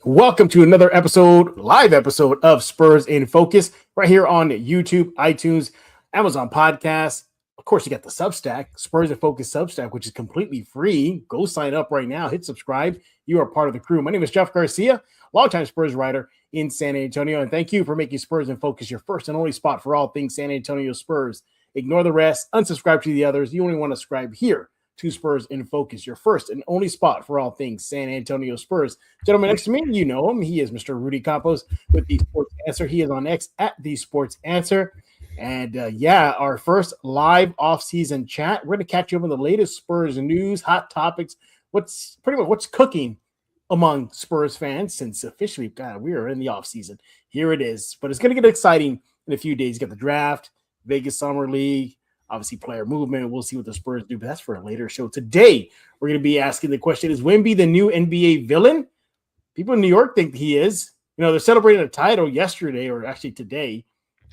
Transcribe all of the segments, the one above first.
Welcome to another live episode of Spurs in Focus, right here on YouTube, iTunes, Amazon Podcasts. Of course, you got the Substack, Spurs in Focus Substack, which is completely free. Go sign up right now. Hit subscribe. You are part of the crew. My name is Jeff Garcia, longtime Spurs writer in San Antonio, and thank you for making Spurs in Focus your first and only spot for all things San Antonio Spurs. Ignore the rest. Unsubscribe to the others. You only want to subscribe here to Spurs in Focus, your first and only spot for all things San Antonio Spurs. Gentleman next to me, you know him. He is Mr. Rudy Campos with The Sports Answer. He is on X at The Sports Answer. And our first live off-season chat. We're going to catch you up on the latest Spurs news, hot topics, what's cooking among Spurs fans since officially, we are in the off-season. Here it is. But it's going to get exciting in a few days. You got the draft, Vegas Summer League, obviously player movement. We'll see what the Spurs do, but that's for a later show. Today, we're going to be asking the question, is Wemby the new NBA villain? People in New York think he is. You know, they're celebrating a title yesterday, or actually today,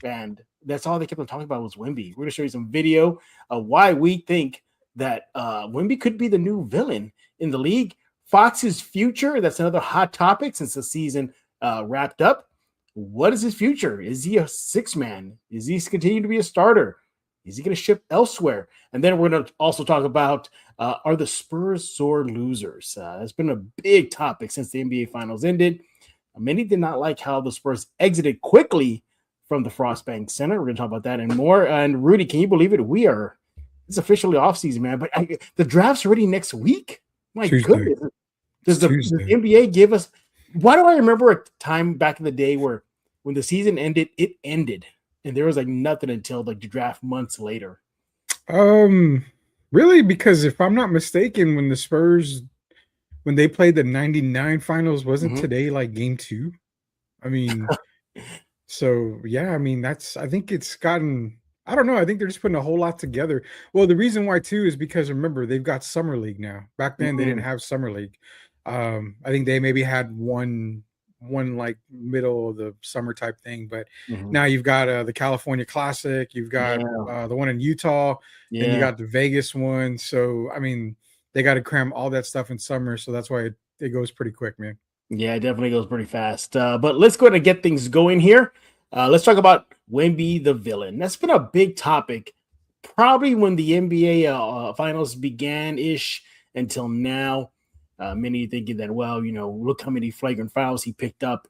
and that's all they kept on talking about was Wemby. We're going to show you some video of why we think that Wemby could be the new villain in the league. Fox's future, that's another hot topic since the season wrapped up. What is his future? Is he a six-man? Is he continuing to be a starter? Is he going to ship elsewhere? And then we're going to also talk about, are the Spurs sore losers? It's been a big topic since the NBA Finals ended. Many did not like how the Spurs exited quickly from the Frostbank Center. We're going to talk about that and more. And Rudy, can you believe it? It's officially offseason, man. But the draft's already next week. My Tuesday. goodness. Does the NBA give us – why do I remember a time back in the day where when the season ended, it ended? And there was like nothing until like the draft months later. Really? Because if I'm not mistaken, when the Spurs, when they played the 99 finals, wasn't today like game 2? I mean, so yeah, I mean, I think it's gotten, I don't know. I think they're just putting a whole lot together. Well, the reason why too is because remember, they've got Summer League now. Back then they didn't have Summer League. I think they maybe had one like middle of the summer type thing, but now you've got the California Classic, you've got the one in Utah, and you got the Vegas one. So I mean, they got to cram all that stuff in summer, so that's why it goes pretty quick, man. Yeah, it definitely goes pretty fast. But let's go ahead and get things going here. Let's talk about Wemby the villain. That's been a big topic, probably when the NBA finals began ish until now. Many thinking that, well, you know, look how many flagrant fouls he picked up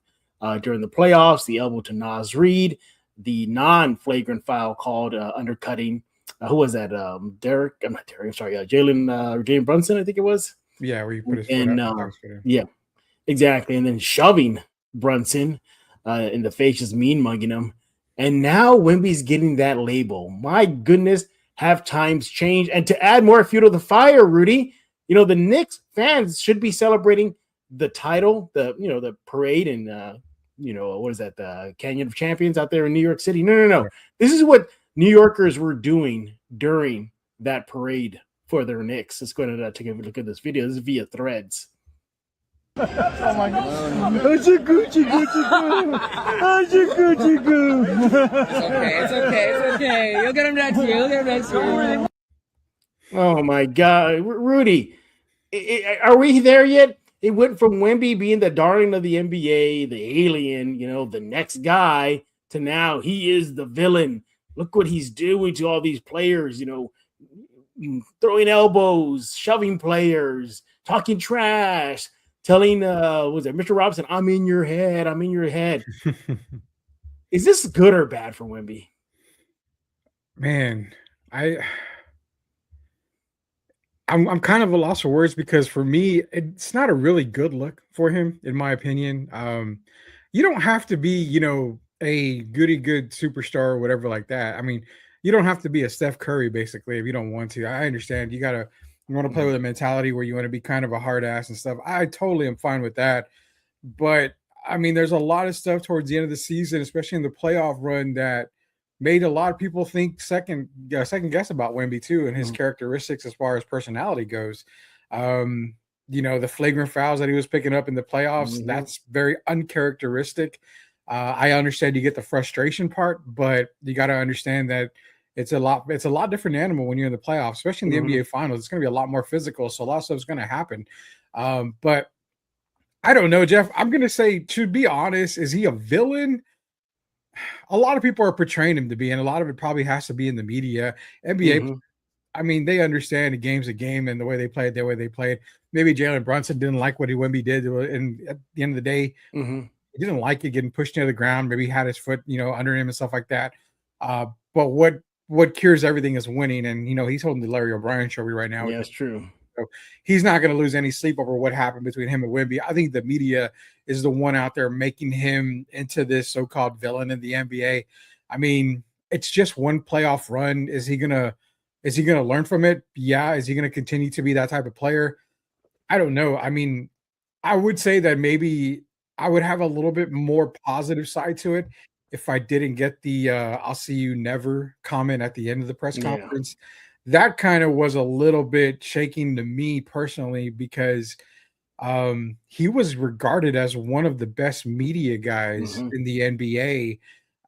during the playoffs, the elbow to Naz Reid, the non-flagrant foul called undercutting. Who was that? Jalen Brunson, I think it was. Yeah, where you put his foot out. Yeah, exactly. And then shoving Brunson in the face, just mean mugging him. And now Wemby's getting that label. My goodness, have times changed? And to add more fuel to the fire, Rudy, you know, the Knicks fans should be celebrating the title, the parade and, what is that? The Canyon of Champions out there in New York City. No. This is what New Yorkers were doing during that parade for their Knicks. Let's go ahead and take a look at this video. This is via Threads. Oh my God. It's a Gucci goo. It's a Gucci goo. It's okay. You'll get him next year. Oh my God, Rudy, are we there yet? It went from Wemby being the darling of the NBA, the alien, the next guy, to now he is the villain. Look what he's doing to all these players, throwing elbows, shoving players, talking trash, telling, Mr. Robinson, I'm in your head. Is this good or bad for Wemby? Man, I'm kind of a loss for words because for me, it's not a really good look for him, in my opinion. You don't have to be, a goody-good superstar or whatever like that. I mean, you don't have to be a Steph Curry, basically, if you don't want to. I understand you want to play with a mentality where you want to be kind of a hard ass and stuff. I totally am fine with that. But, I mean, there's a lot of stuff towards the end of the season, especially in the playoff run, that made a lot of people think second guess about Wemby too and his characteristics as far as personality goes. The flagrant fouls that he was picking up in the playoffs, that's very uncharacteristic. I understand you get the frustration part, but you got to understand that it's a lot different animal when you're in the playoffs, especially in the NBA finals. It's going to be a lot more physical. So a lot of stuff's going to happen. But I don't know, Jeff. I'm gonna say, to be honest, is he a villain? A lot of people are portraying him to be, and a lot of it probably has to be in the media. NBA, Mhm. I mean, they understand the game's a game, and the way they played, the way they played. Maybe Jalen Brunson didn't like what Wemby did, and at the end of the day, Mhm. he didn't like it getting pushed near the ground. Maybe he had his foot, under him and stuff like that. But what cures everything is winning, and he's holding the Larry O'Brien trophy right now. Yeah, it's true. So he's not going to lose any sleep over what happened between him and Wemby. I think the media is the one out there making him into this so-called villain in the NBA. I mean, it's just one playoff run. Is he gonna learn from it? Yeah. Is he gonna continue to be that type of player? I don't know. I mean, I would say that maybe I would have a little bit more positive side to it if I didn't get the "I'll see you never" comment at the end of the press Yeah. conference. That kind of was a little bit shaking to me personally because he was regarded as one of the best media guys Mhm. in the NBA.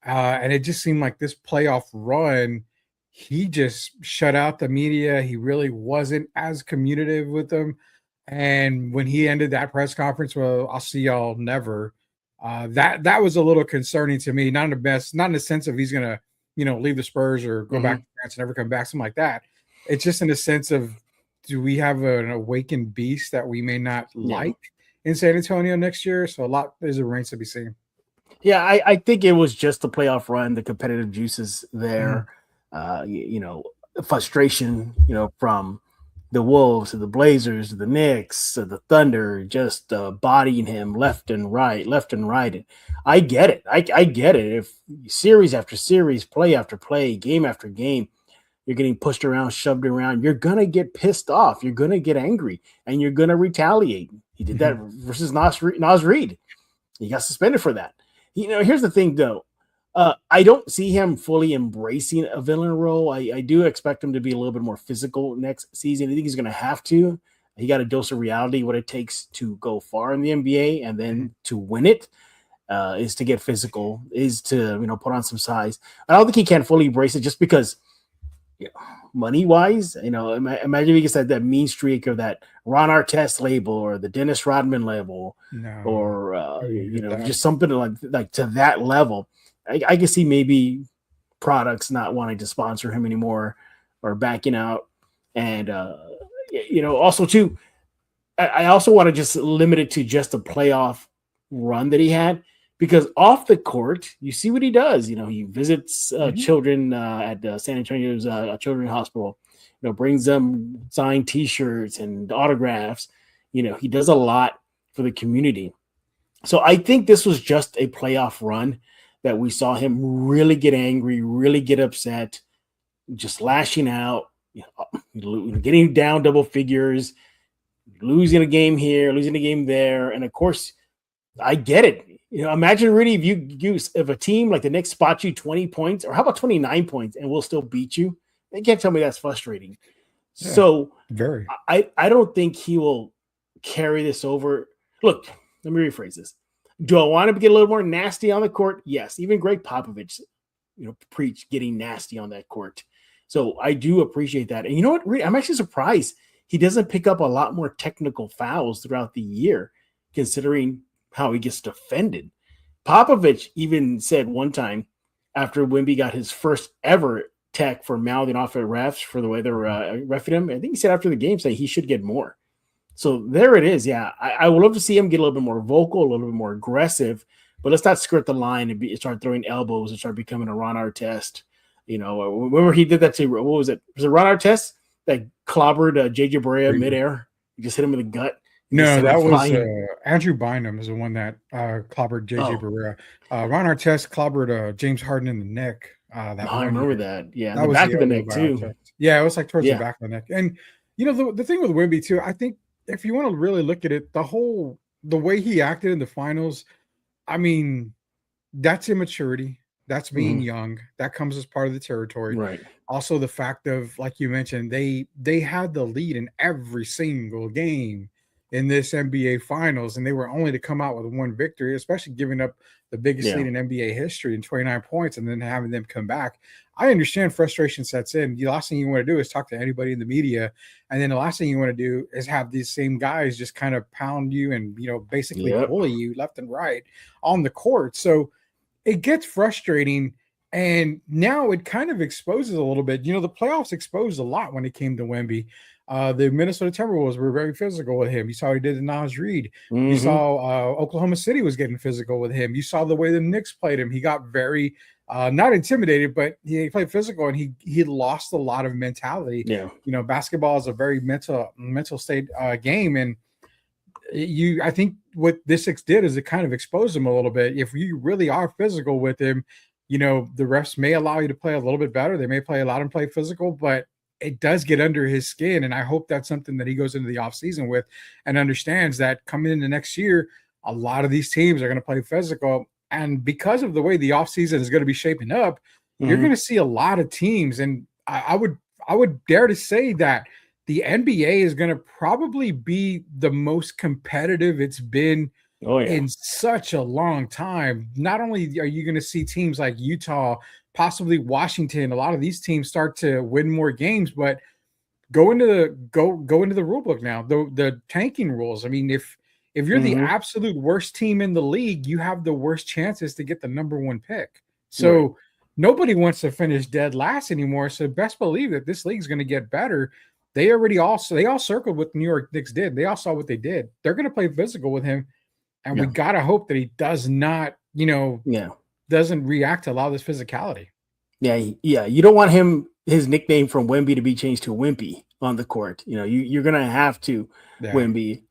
And it just seemed like this playoff run, he just shut out the media. He really wasn't as communicative with them. And when he ended that press conference, well, I'll see y'all never. That was a little concerning to me. Not in the best, not in the sense of he's gonna, leave the Spurs or go back Mhm. to France and never come back, something like that. It's just in the sense of, do we have an awakened beast that we may not Yeah. like in San Antonio next year? So there's a remains to be seen. Yeah, I think it was just the playoff run, the competitive juices Mm-hmm. there, frustration, from the Wolves to the Blazers to the Knicks to the Thunder, just bodying him left and right, left and right. And I get it. I get it. If series after series, play after play, game after game, you're getting pushed around, shoved around, you're going to get pissed off. You're going to get angry and you're going to retaliate. He did that versus Nas Reed. He got suspended for that. Here's the thing, though. I don't see him fully embracing a villain role. I do expect him to be a little bit more physical next season. I think he's going to have to. He got a dose of reality. What it takes to go far in the NBA and then to win it is to get physical, is to put on some size. I don't think he can fully embrace it just because money wise, imagine if he gets that mean streak or that Ron Artest label or the Dennis Rodman level, No, or that. just something like to that level. I can see maybe products not wanting to sponsor him anymore or backing out, and also too, I also want to just limit it to just a playoff run that he had. Because off the court, you see what he does. He visits children at San Antonio's Children's Hospital. Brings them signed T-shirts and autographs. He does a lot for the community. So I think this was just a playoff run that we saw him really get angry, really get upset, just lashing out, getting down double figures, losing a game here, losing a game there, and of course, I get it. Imagine, Rudy, if a team like the Knicks spot you 20 points, or how about 29 points, and we'll still beat you. They can't tell me that's frustrating. Yeah, so very. I don't think he will carry this over. Look, let me rephrase this. Do I want him to get a little more nasty on the court? Yes. Even Greg Popovich, preached getting nasty on that court. So I do appreciate that. And you know what, Rudy, I'm actually surprised he doesn't pick up a lot more technical fouls throughout the year, considering how he gets defended. Popovich even said one time after Wemby got his first ever tech for mouthing off at refs for the way they were reffing him, I think he said after the game, saying he should get more. So there it is. Yeah, I would love to see him get a little bit more vocal, a little bit more aggressive, but let's not skirt the line and start throwing elbows and start becoming a Ron Artest. Remember he did that to, what was it? Was it Ron Artest that clobbered J.J. Barea midair? He just hit him in the gut. No, that was Andrew Bynum is the one that clobbered JJ Barea. Ron Artest clobbered James Harden in the neck. I remember year. that. Yeah, that was back of the neck too. Artest. Yeah, it was like towards the back of the neck. And the thing with Wemby too, I think if you want to really look at it, the way he acted in the finals, I mean, that's immaturity. That's being young. That comes as part of the territory. Right. Also, the fact of, like you mentioned, they had the lead in every single game in this NBA Finals, and they were only to come out with one victory, especially giving up the biggest lead in NBA history in 29 points and then having them come back. I understand frustration sets in. The last thing you want to do is talk to anybody in the media. And then the last thing you want to do is have these same guys just kind of pound you and, basically bully you left and right on the court. So it gets frustrating. And now it kind of exposes a little bit. The playoffs exposed a lot when it came to Wemby. The Minnesota Timberwolves were very physical with him. You saw what he did to Nas Reed. Mm-hmm. You saw Oklahoma City was getting physical with him. You saw the way the Knicks played him. He got very not intimidated, but he played physical, and he lost a lot of mentality. Yeah. Basketball is a very mental state game, and I think what this did is it kind of exposed him a little bit. If you really are physical with him, the refs may allow you to play a little bit better. They may allow him to play physical, but it does get under his skin. And I hope that's something that he goes into the offseason with and understands that coming into next year, a lot of these teams are going to play physical. And because of the way the offseason is going to be shaping up, you're going to see a lot of teams. And I would dare to say that the NBA is going to probably be the most competitive it's been in such a long time. Not only are you going to see teams like Utah, possibly Washington, a lot of these teams start to win more games, but go into the rule book now, the tanking rules. I mean, if you're the absolute worst team in the league, you have the worst chances to get the number 1 pick. So nobody wants to finish dead last anymore. So best believe that this league is going to get better. They all circled what the New York Knicks did. They all saw what they did. They're going to play physical with him. And we got to hope that he does not, doesn't react to a lot of this physicality. Yeah. You don't want his nickname from Wemby to be changed to Wimpy on the court. You're going to have to, Wemby,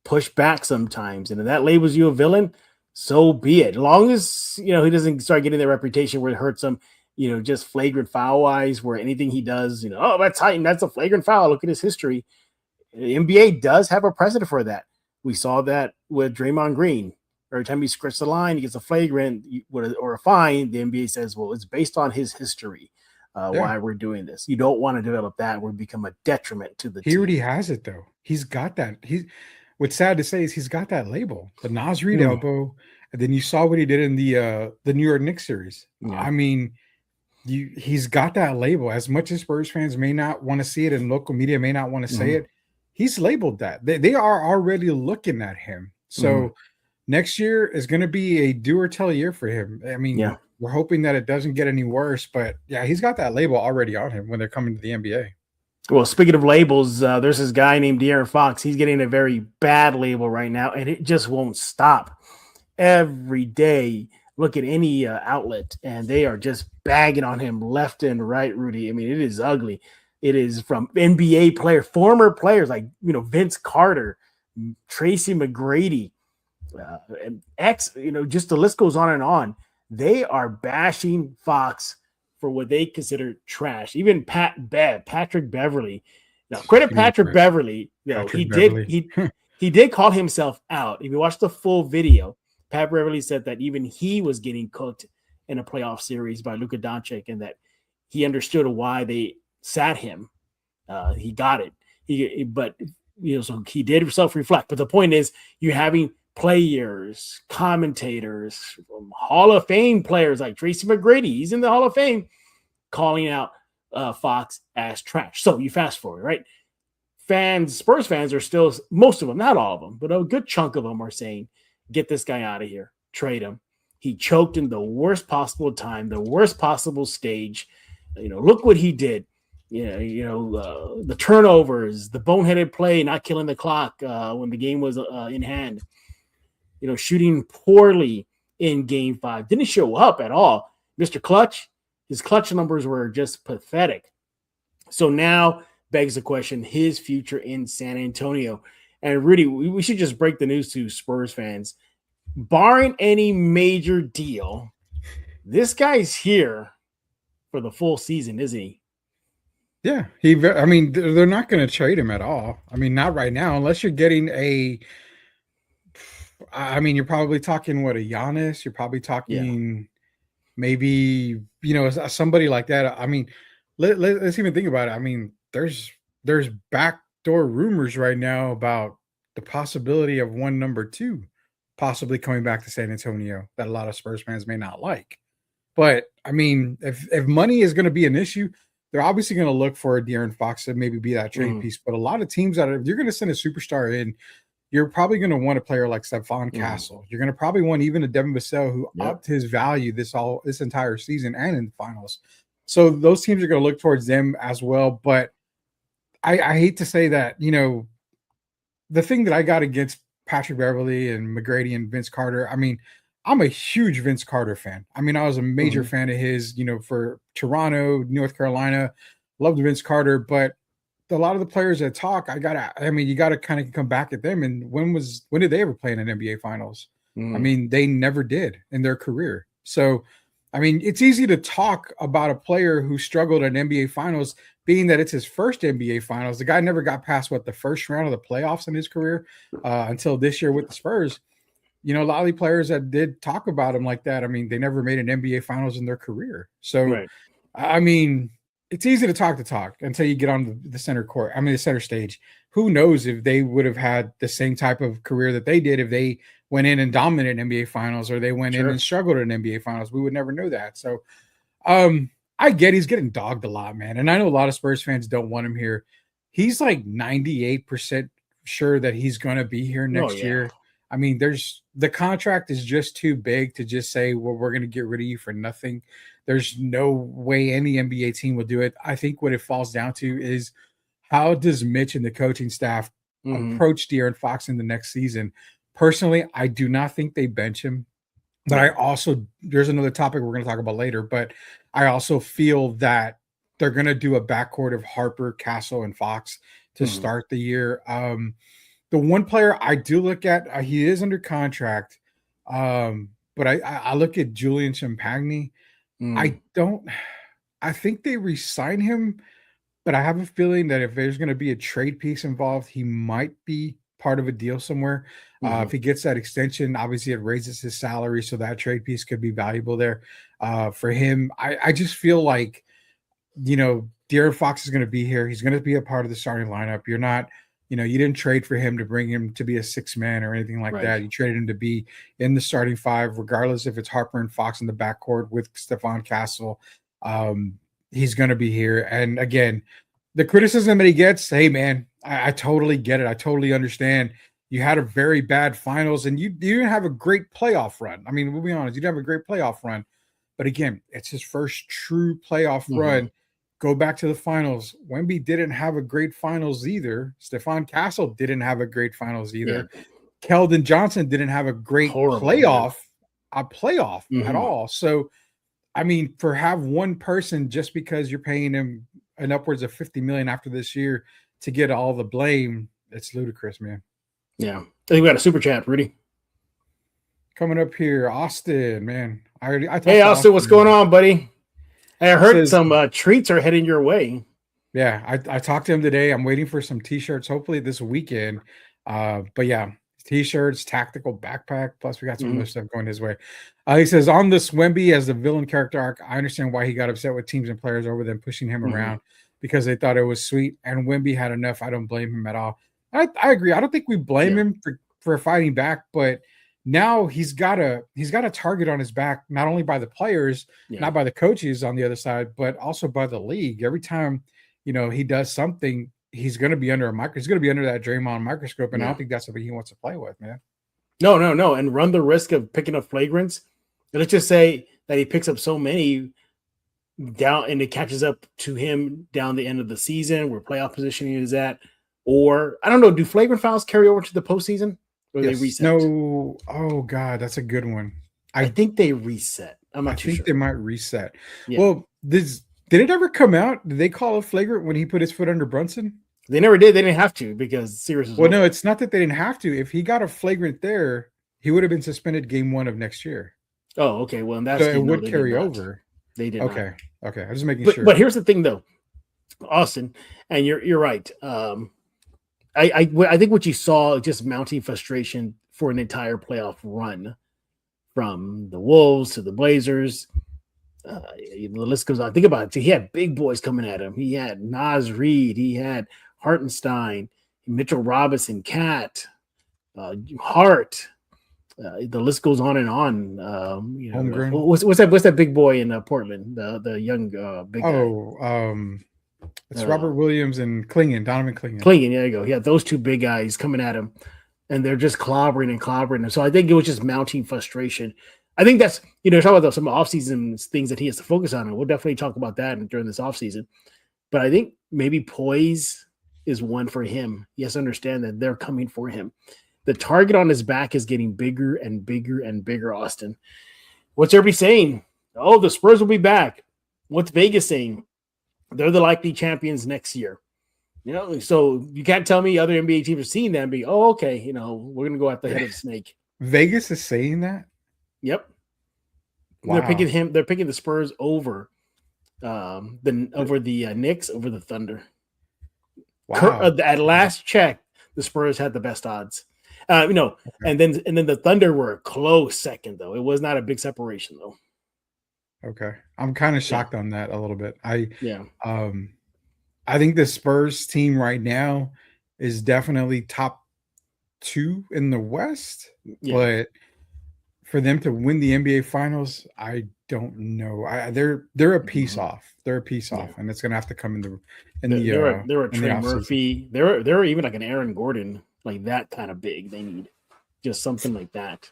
push back sometimes. And if that labels you a villain, so be it. As long as, he doesn't start getting that reputation where it hurts him, just flagrant foul wise, where anything he does, that's Titan, that's a flagrant foul. Look at his history. The NBA does have a precedent for that. We saw that with Draymond Green. Every time he skirts the line, he gets a flagrant or a fine. The NBA says, well, it's based on his history why we're doing this. You don't want to develop that where it become a detriment to the team. He already has it, though. He's got that. What's sad to say is he's got that label, the Nas Reed elbow. And then you saw what he did in the New York Knicks series. Yeah. I mean, he's got that label. As much as Spurs fans may not want to see it and local media may not want to say it, he's labeled that. They are already looking at him. So next year is going to be a do or tell year for him. I mean, we're hoping that it doesn't get any worse, but he's got that label already on him when they're coming to the NBA. Well, speaking of labels, there's this guy named De'Aaron Fox. He's getting a very bad label right now, and it just won't stop. Every day, look at any outlet, and they are just bagging on him left and right, Rudy. I mean, it is ugly. It is from NBA former players like, Vince Carter, Tracy McGrady, just the list goes on and on. They are bashing Fox for what they consider trash. Even Patrick Beverly. Now, credit Patrick Beverly. He did call himself out. If you watch the full video, Pat Beverly said that even he was getting cooked in a playoff series by Luka Doncic, and that he understood why they sat him. He got it. So he did self-reflect. But the point is, you're having players, commentators, Hall of Fame players like Tracy McGrady, he's in the Hall of Fame, calling out Fox as trash. So you fast forward, right? Spurs fans are still, most of them, not all of them, but a good chunk of them are saying, get this guy out of here, trade him. He choked in the worst possible time, the worst possible stage. Look what he did. The turnovers, the boneheaded play, not killing the clock when the game was in hand. Shooting poorly in Game 5. Didn't show up at all. Mr. Clutch, his clutch numbers were just pathetic. So now begs the question, his future in San Antonio. And Rudy, we should just break the news to Spurs fans. Barring any major deal, this guy's here for the full season, isn't he? Yeah, they're not going to trade him at all. I mean, not right now, unless you're getting you're probably talking a Giannis. You're probably talking maybe, somebody like that. I mean, let's even think about it. I mean, there's backdoor rumors right now about the possibility of number 2 possibly coming back to San Antonio that a lot of Spurs fans may not like. But I mean, if money is going to be an issue, they're obviously going to look for a De'Aaron Fox to maybe be that trade piece. But a lot of teams if you're going to send a superstar in, you're probably going to want a player like Stephon Castle. You're going to probably want even a Devin Vassell who upped his value this entire season and in the finals. So those teams are going to look towards them as well. But I hate to say that, the thing that I got against Patrick Beverley and McGrady and Vince Carter, I mean, I'm a huge Vince Carter fan. I mean, I was a major fan of his, for Toronto, North Carolina, loved Vince Carter, but a lot of the players that talk, you got to kind of come back at them. And when did they ever play in an NBA finals? I mean, they never did in their career. So, I mean, it's easy to talk about a player who struggled in NBA finals, being that it's his first NBA finals. The guy never got past the first round of the playoffs in his career until this year with the Spurs. A lot of the players that did talk about him like that, I mean, they never made an NBA finals in their career. So, I mean, it's easy to talk until you get on the center court. I mean, the center stage. Who knows if they would have had the same type of career that they did if they went in and dominated NBA finals or they went in and struggled in NBA finals. We would never know that. So, I get he's getting dogged a lot, man. And I know a lot of Spurs fans don't want him here. He's like 98% sure that he's going to be here next year. I mean, the contract is just too big to just say, well, we're going to get rid of you for nothing. There's no way any NBA team will do it. I think what it falls down to is how does Mitch and the coaching staff approach De'Aaron Fox in the next season? Personally, I do not think they bench him. But there's another topic we're going to talk about later, but I also feel that they're going to do a backcourt of Harper, Castle, and Fox to start the year. The one player I do look at, he is under contract, but I look at Julian Champagny. I think they re-sign him, but I have a feeling that if there's going to be a trade piece involved, he might be part of a deal somewhere. If he gets that extension, obviously it raises his salary, so that trade piece could be valuable there for him. I just feel like, De'Aaron Fox is going to be here. He's going to be a part of the starting lineup. You're not, you didn't trade for him to bring him to be a six man or anything like that. You traded him to be in the starting five, regardless if it's Harper and Fox in the backcourt with Stephon Castle. He's going to be here. And again, the criticism that he gets, hey man, I totally get it. I totally understand. You had a very bad finals and you didn't have a great playoff run. I mean, we'll be honest, you didn't have a great playoff run. But again, it's his first true playoff run. Go back to the finals. Wemby didn't have a great finals either. Stephon Castle didn't have a great finals either. Keldon Johnson didn't have a great playoff at all. So, I mean, have one person just because you're paying him an upwards of $50 million after this year to get all the blame, it's ludicrous, man. Yeah. I think we got a super chat, Rudy. Coming up here, Austin, man. Hey, Austin, what's going on, buddy? Hey, I heard some treats are heading your way. Yeah, I talked to him today. I'm waiting for some T-shirts, hopefully this weekend. But yeah, T-shirts, tactical backpack. Plus, we got some other stuff going his way. He says, on this Wemby as the villain character arc, I understand why he got upset with teams and players over them pushing him around because they thought it was sweet. And Wemby had enough. I don't blame him at all. I agree. I don't think we blame him for fighting back, but now he's got a target on his back, not only by the players, not by the coaches on the other side, but also by the league. Every time, he does something, he's going to be under a microscope. He's going to be under that Draymond microscope, and I don't think that's something he wants to play with, man. No, and run the risk of picking up flagrants. And let's just say that he picks up so many down, and it catches up to him down the end of the season where playoff positioning is at. Or I don't know, do flagrant fouls carry over to the postseason? Or they reset? No. Oh God, that's a good one. I think they reset. I'm not too sure. I think they might reset. Yeah. Well, did it ever come out? Did they call a flagrant when he put his foot under Brunson? They never did. They didn't have to because Sirius was. Well, no, it's not that they didn't have to. If he got a flagrant there, he would have been suspended game 1 of next year. Oh, okay. Well, and so it would carry over. They did. Okay. Okay. I'm just making sure. But here's the thing, though, Austin, and you're right. I think what you saw just mounting frustration for an entire playoff run from the Wolves to the Blazers. The list goes on. Think about it. He had big boys coming at him. He had Naz Reid. He had Hartenstein, Mitchell Robinson, Cat, Hart. The list goes on and on. Holmgren. What's that big boy in Portland? The young big guy. It's Robert Williams and Donovan Clingan. There you go. Yeah, those two big guys coming at him, and they're just clobbering him. So I think it was just mounting frustration. I think that's, talk about some offseason things that he has to focus on, and we'll definitely talk about that during this offseason. But I think maybe poise is one for him. He has to understand that they're coming for him. The target on his back is getting bigger and bigger and bigger, Austin. What's everybody saying? Oh, the Spurs will be back. What's Vegas saying? They're the likely champions next year. So you can't tell me other NBA teams are seeing that and be, oh, okay, we're going to go at the head of the snake. Vegas is saying that? Yep. Wow. They're picking him. They're picking the Spurs over the Knicks, over the Thunder. Wow. At last check, the Spurs had the best odds. Okay. and then the Thunder were a close second, though. It was not a big separation, though. Okay, I'm kind of shocked on that a little bit. I think the Spurs team right now is definitely top 2 in the West, but for them to win the NBA Finals, I don't know. They're a piece off. They're a piece off, and it's gonna have to come There were Trey Murphy. There were even like an Aaron Gordon, like that kind of big. They need just something like that.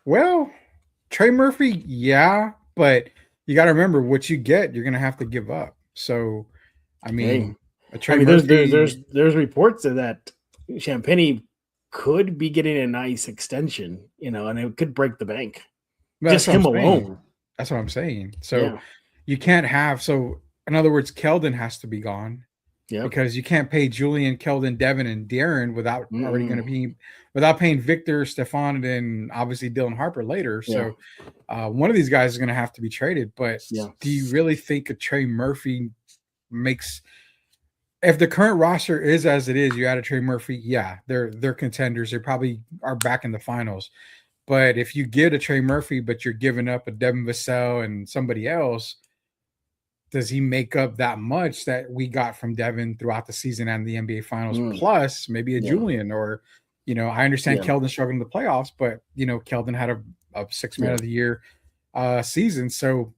Well, Trey Murphy, but you got to remember what you get. You're gonna have to give up. So, Murphy, there's reports that Champagnie could be getting a nice extension, and it could break the bank. Just him alone. That's what I'm saying. So you can't have. So in other words, Keldon has to be gone. Yeah. Because you can't pay Julian, Keldon, Devin, and Darren without already going to be without paying Victor, Stefan, and obviously Dylan Harper later. So one of these guys is going to have to be traded. But do you really think a Trey Murphy makes? If the current roster is as it is, you add a Trey Murphy, they're contenders. They probably are back in the finals. But if you get a Trey Murphy, but you're giving up a Devin Vassell and somebody else, does he make up that much that we got from Devin throughout the season and the NBA Finals, plus maybe a Julian? Or, I understand Keldon struggled in the playoffs, but, Keldon had a 6 Man of the Year season. So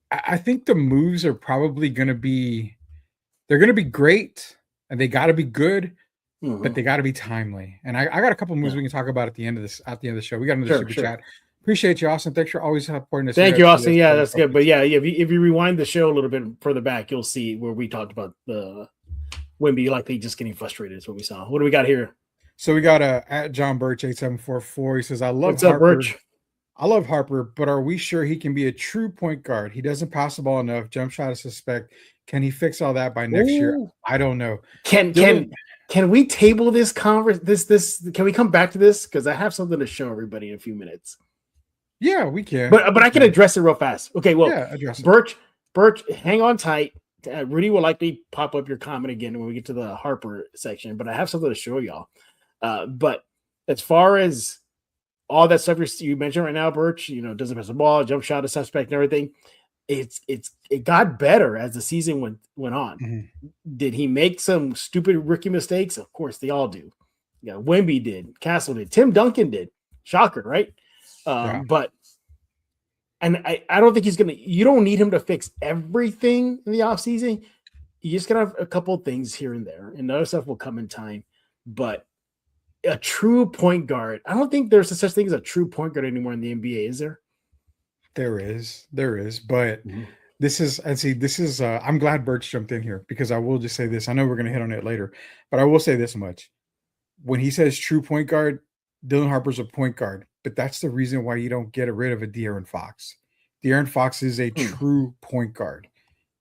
I think the moves are probably going to be – they're going to be great, and they got to be good, but they got to be timely. And I got a couple of moves we can talk about at the end of the show. We got another super chat. Appreciate you, Austin. Thanks for always supporting us. Thank you, Austin. Yeah, that's good. But if you rewind the show a little bit further back, you'll see where we talked about the Wemby likely just getting frustrated is what we saw. What do we got here? So we got at John Birch 8744. He says, What's up, Birch? I love Harper, but are we sure he can be a true point guard? He doesn't pass the ball enough. Jump shot is suspect. Can he fix all that by next year? I don't know. Can we table this conversation? Can we come back to this? Because I have something to show everybody in a few minutes. Yeah, we can. But I can address it real fast. Okay, well, address it. Birch, hang on tight. Rudy will likely pop up your comment again when we get to the Harper section, but I have something to show y'all. But as far as all that stuff you mentioned right now, Birch, doesn't pass the ball, jump shot is suspect and everything. It got better as the season went on. Mm-hmm. Did he make some stupid rookie mistakes? Of course, they all do. Wemby did, Castle did, Tim Duncan did. Shocker, right? But I don't think you don't need him to fix everything in the offseason. You just gotta have a couple of things here and there, and other stuff will come in time. But a true point guard, I don't think there's such thing as a true point guard anymore in the NBA, is there? There is, but this is I'm glad Birch jumped in here, because I will just say this. I know we're gonna hit on it later, but I will say this much. When he says true point guard, Dylan Harper's a point guard, but that's the reason why you don't get rid of a De'Aaron Fox. De'Aaron Fox is a true point guard.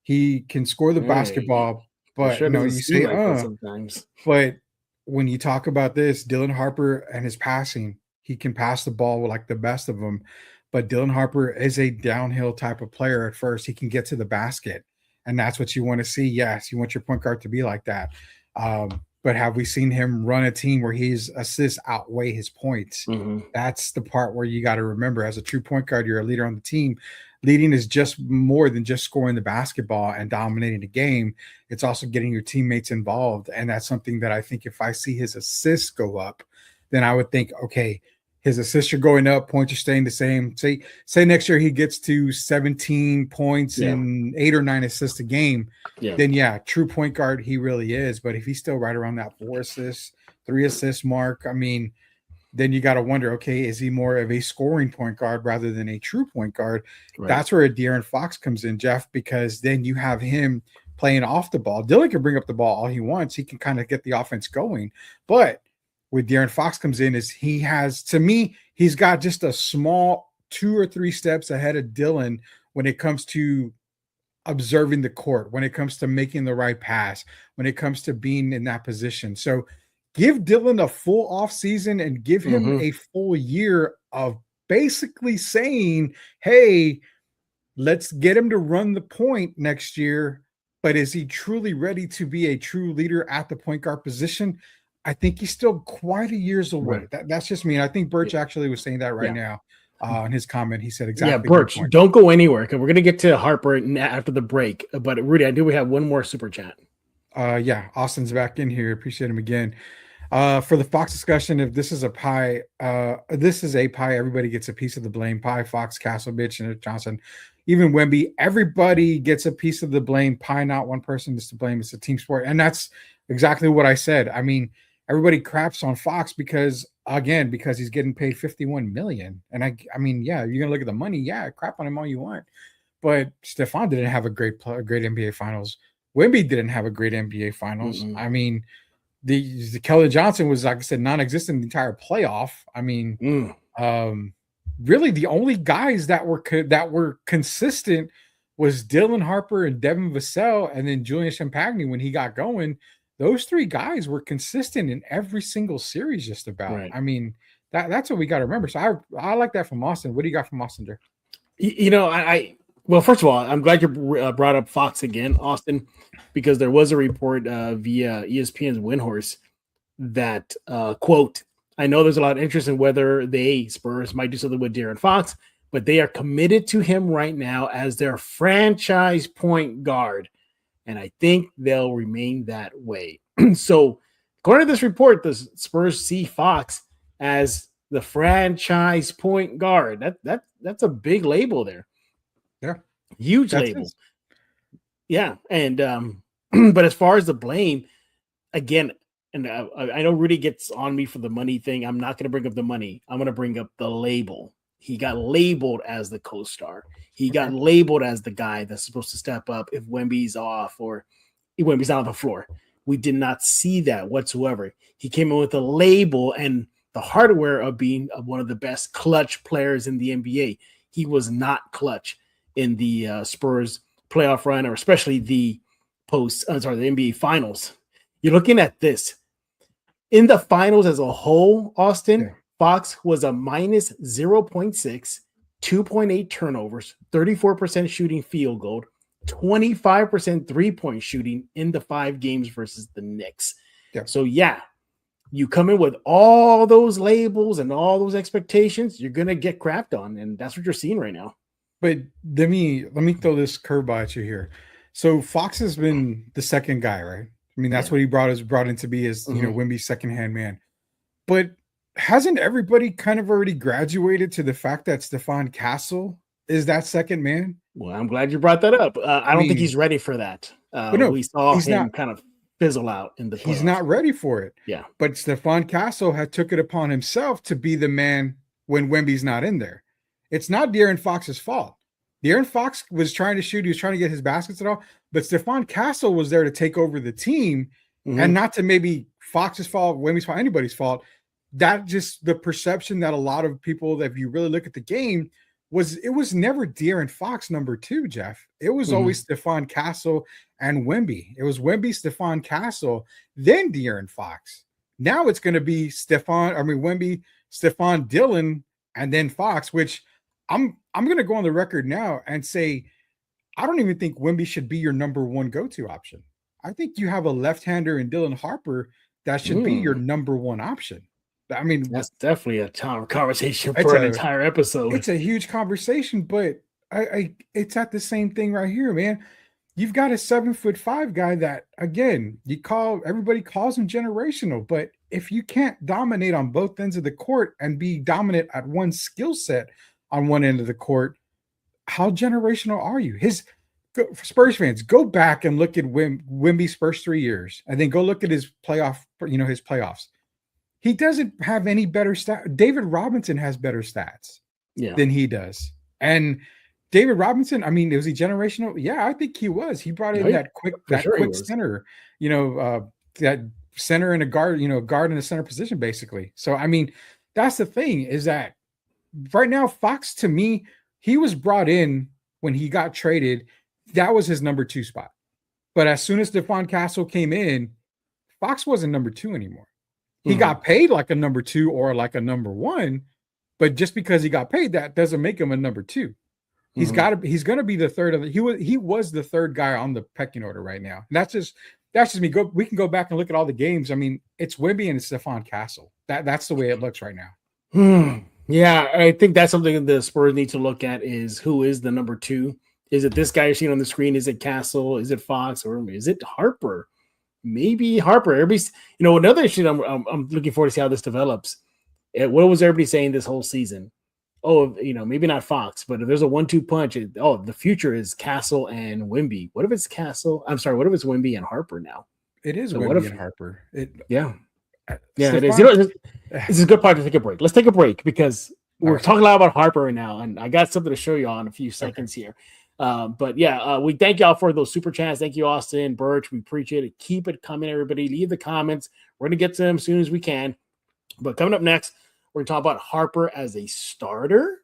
He can score the basketball, but you say sometimes. But when you talk about this, Dylan Harper and his passing, he can pass the ball like the best of them. But Dylan Harper is a downhill type of player at first. He can get to the basket, and that's what you want to see. Yes, you want your point guard to be like that. But have we seen him run a team where his assists outweigh his points? Mm-hmm. That's the part where you got to remember, as a true point guard, you're a leader on the team. Leading is just more than just scoring the basketball and dominating the game. It's also getting your teammates involved. And that's something that I think if I see his assists go up, then I would think, okay, his assists are going up, points are staying the same. Say next year he gets to 17 points and 8 or 9 assists a game. Yeah. Then true point guard he really is. But if he's still right around that 4 assists, 3 assist mark, I mean, then you got to wonder, okay, is he more of a scoring point guard rather than a true point guard? Right. That's where De'Aaron Fox comes in, Jeff, because then you have him playing off the ball. Dillon can bring up the ball all he wants. He can kind of get the offense going. But where De'Aaron Fox comes in is he has, to me, he's got just a small 2 or 3 steps ahead of Dillon when it comes to observing the court, when it comes to making the right pass, when it comes to being in that position. So give Dillon a full off season and give him a full year of basically saying, hey, let's get him to run the point next year. But is he truly ready to be a true leader at the point guard position? I think he's still quite a years away. Right. That's just me. And I think Birch actually was saying that right now in his comment. He said exactly. Yeah, Birch, don't go anywhere because we're going to get to Harper after the break. But Rudy, I do. We have one more super chat. Austin's back in here. Appreciate him again. For the Fox discussion, if this is a pie, everybody gets a piece of the blame. Pie, Fox, Castle, Bitch, and Johnson, even Wemby, everybody gets a piece of the blame. Pie, not one person is to blame. It's a team sport. And that's exactly what I said. I mean, everybody craps on Fox because he's getting paid $51 million. And I mean, you're going to look at the money. Yeah, crap on him all you want. But Stephon didn't have a great NBA Finals. Wemby didn't have a great NBA Finals. I mean, the Kelly Johnson was, like I said, non-existent in the entire playoff. I mean, really the only guys that were consistent was Dillon, Harper, and Devin Vassell, and then Julian Champagny when he got going. Those 3 guys were consistent in every single series, just about. Right. I mean, that's what we got to remember. So I like that from Austin. What do you got from Austin, there? Well, first of all, I'm glad you brought up Fox again, Austin, because there was a report via ESPN's Windhorse that, quote, I know there's a lot of interest in whether Spurs might do something with De'Aaron Fox, but they are committed to him right now as their franchise point guard. And I think they'll remain that way. So, according to this report, the Spurs see Fox as the franchise point guard. That's a big label there. Yeah, huge label. Yeah, and but as far as the blame, again, and I know Rudy gets on me for the money thing. I'm not going to bring up the money. I'm going to bring up the label. He got labeled as the co-star. He got labeled as the guy that's supposed to step up if Wemby's off or Wemby's not on the floor. We did not see that whatsoever. He came in with a label and the hardware of being one of the best clutch players in the NBA. He was not clutch in the Spurs playoff run, or especially the NBA Finals. You're looking at this. In the finals as a whole, Austin, Fox was a minus 0.6, 2.8 turnovers, 34% shooting field goal, 25% three-point shooting in the 5 games versus the Knicks. Yeah. So, you come in with all those labels and all those expectations, you're going to get crapped on, and that's what you're seeing right now. But let me throw this curveball at you here. So Fox has been the second guy, right? I mean, that's what he brought in to be as, Wemby's second-hand man. But hasn't everybody kind of already graduated to the fact that Stephon Castle is that second man? Well, I'm glad you brought that up. I don't think he's ready for that. We saw him kind of fizzle out in the playoffs. He's not ready for it. Yeah. But Stephon Castle had took it upon himself to be the man when Wemby's not in there. It's not De'Aaron Fox's fault. De'Aaron Fox was trying to shoot. He was trying to get his baskets and all. But Stephon Castle was there to take over the team and not to maybe Fox's fault, Wemby's fault, anybody's fault. That just the perception that a lot of people, that if you really look at the game, it was never De'Aaron Fox number 2, Jeff. It was always Stephon Castle and Wemby. It was Wemby, Stephon Castle, then De'Aaron Fox. Now it's going to be Wemby, Stephon, Dillon, and then Fox, which I'm going to go on the record now and say I don't even think Wemby should be your number 1 go-to option. I think you have a left-hander in Dylan Harper that should be your number 1 option. I mean, that's definitely a conversation for an entire episode. It's a huge conversation, but it's at the same thing right here, man. you've got a 7'5" guy that, again, everybody calls him generational, but if you can't dominate on both ends of the court and be dominant at one skill set on one end of the court, how generational are you? Spurs fans, go back and look at Wemby's first 3 years, and then go look at his playoffs. He doesn't have any better stats. David Robinson has better stats than he does. And David Robinson, I mean, was he generational? Yeah, I think he was. He brought in that quick center, that center and a guard, guard in a center position, basically. So, I mean, that's the thing, is that right now, Fox, to me, he was brought in when he got traded. That was his number 2 spot. But as soon as Stephon Castle came in, Fox wasn't number 2 anymore. He got paid like a number 2 or like a number 1, but just because he got paid, that doesn't make him a number 2. He's going to be the third he was the third guy on the pecking order right now. And that's just me. We can go back and look at all the games. I mean, it's Wemby and it's Stephon Castle. That's the way it looks right now. Yeah, I think that's something the Spurs need to look at, is who is the number 2. Is it this guy you're seeing on the screen? Is it Castle? Is it Fox? Or is it Harper? Maybe Harper. Everybody's, another issue I'm looking forward to see how this develops. What was everybody saying this whole season? Oh, maybe not Fox, but if there's a 1-2 punch, the future is Castle and Wemby. What if it's Castle? I'm sorry, what if it's Wemby and Harper now? It is Wemby and Harper. Yeah, it is. This is a good part to take a break. Let's take a break because we're talking a lot about Harper right now, and I got something to show you all in a few seconds here. But we thank y'all for those super chats. Thank you, Austin, Birch. We appreciate it. Keep it coming, everybody. Leave the comments. We're going to get to them as soon as we can. But coming up next, we're going to talk about Harper as a starter.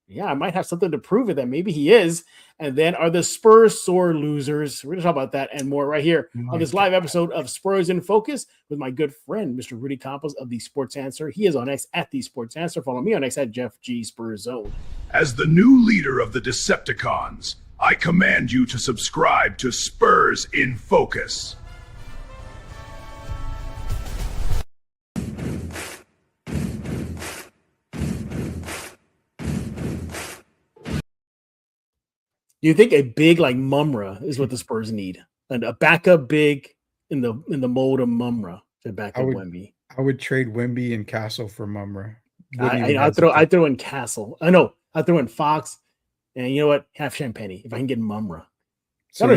Yeah, I might have something to prove it that maybe he is. And then, are the Spurs sore losers? We're going to talk about that and more right here on this live episode of Spurs in Focus with my good friend, Mr. Rudy Campos of The Sports Answer. He is on X at The Sports Answer. Follow me on X at Jeff G. Spurs Zone. As the new leader of the Decepticons, I command you to subscribe to Spurs in Focus. Do you think a big like Mumra is what the Spurs need? And a backup big in the mold of Mumra to back up Wemby? I would trade Wemby and Castle for Mumra. I throw in Castle. I know. I throw in Fox. And you know what? Half Champagne if I can get Mumra. So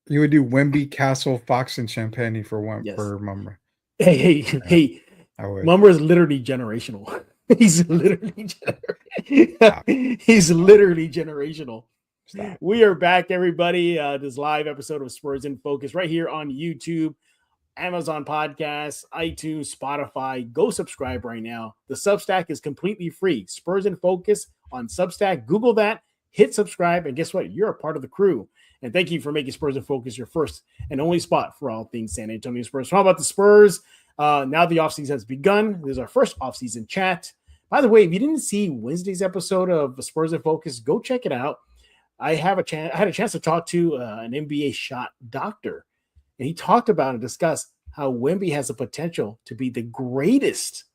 you would do Wemby, Castle, Fox, and Champagne for Mumra. Hey. Mumra is literally generational. He's literally generational. Stop. We are back, everybody. This live episode of Spurs in Focus right here on YouTube, Amazon Podcasts, iTunes, Spotify. Go subscribe right now. The Substack is completely free. Spurs in Focus on Substack. Google that, hit subscribe, and guess what? You're a part of the crew. And thank you for making Spurs in Focus your first and only spot for all things San Antonio Spurs. How about the Spurs? Now the offseason has begun. This is our first offseason chat. By the way, if you didn't see Wednesday's episode of Spurs in Focus, go check it out. I had a chance to talk to an NBA shot doctor, and he talked about and discussed how Wemby has the potential to be the greatest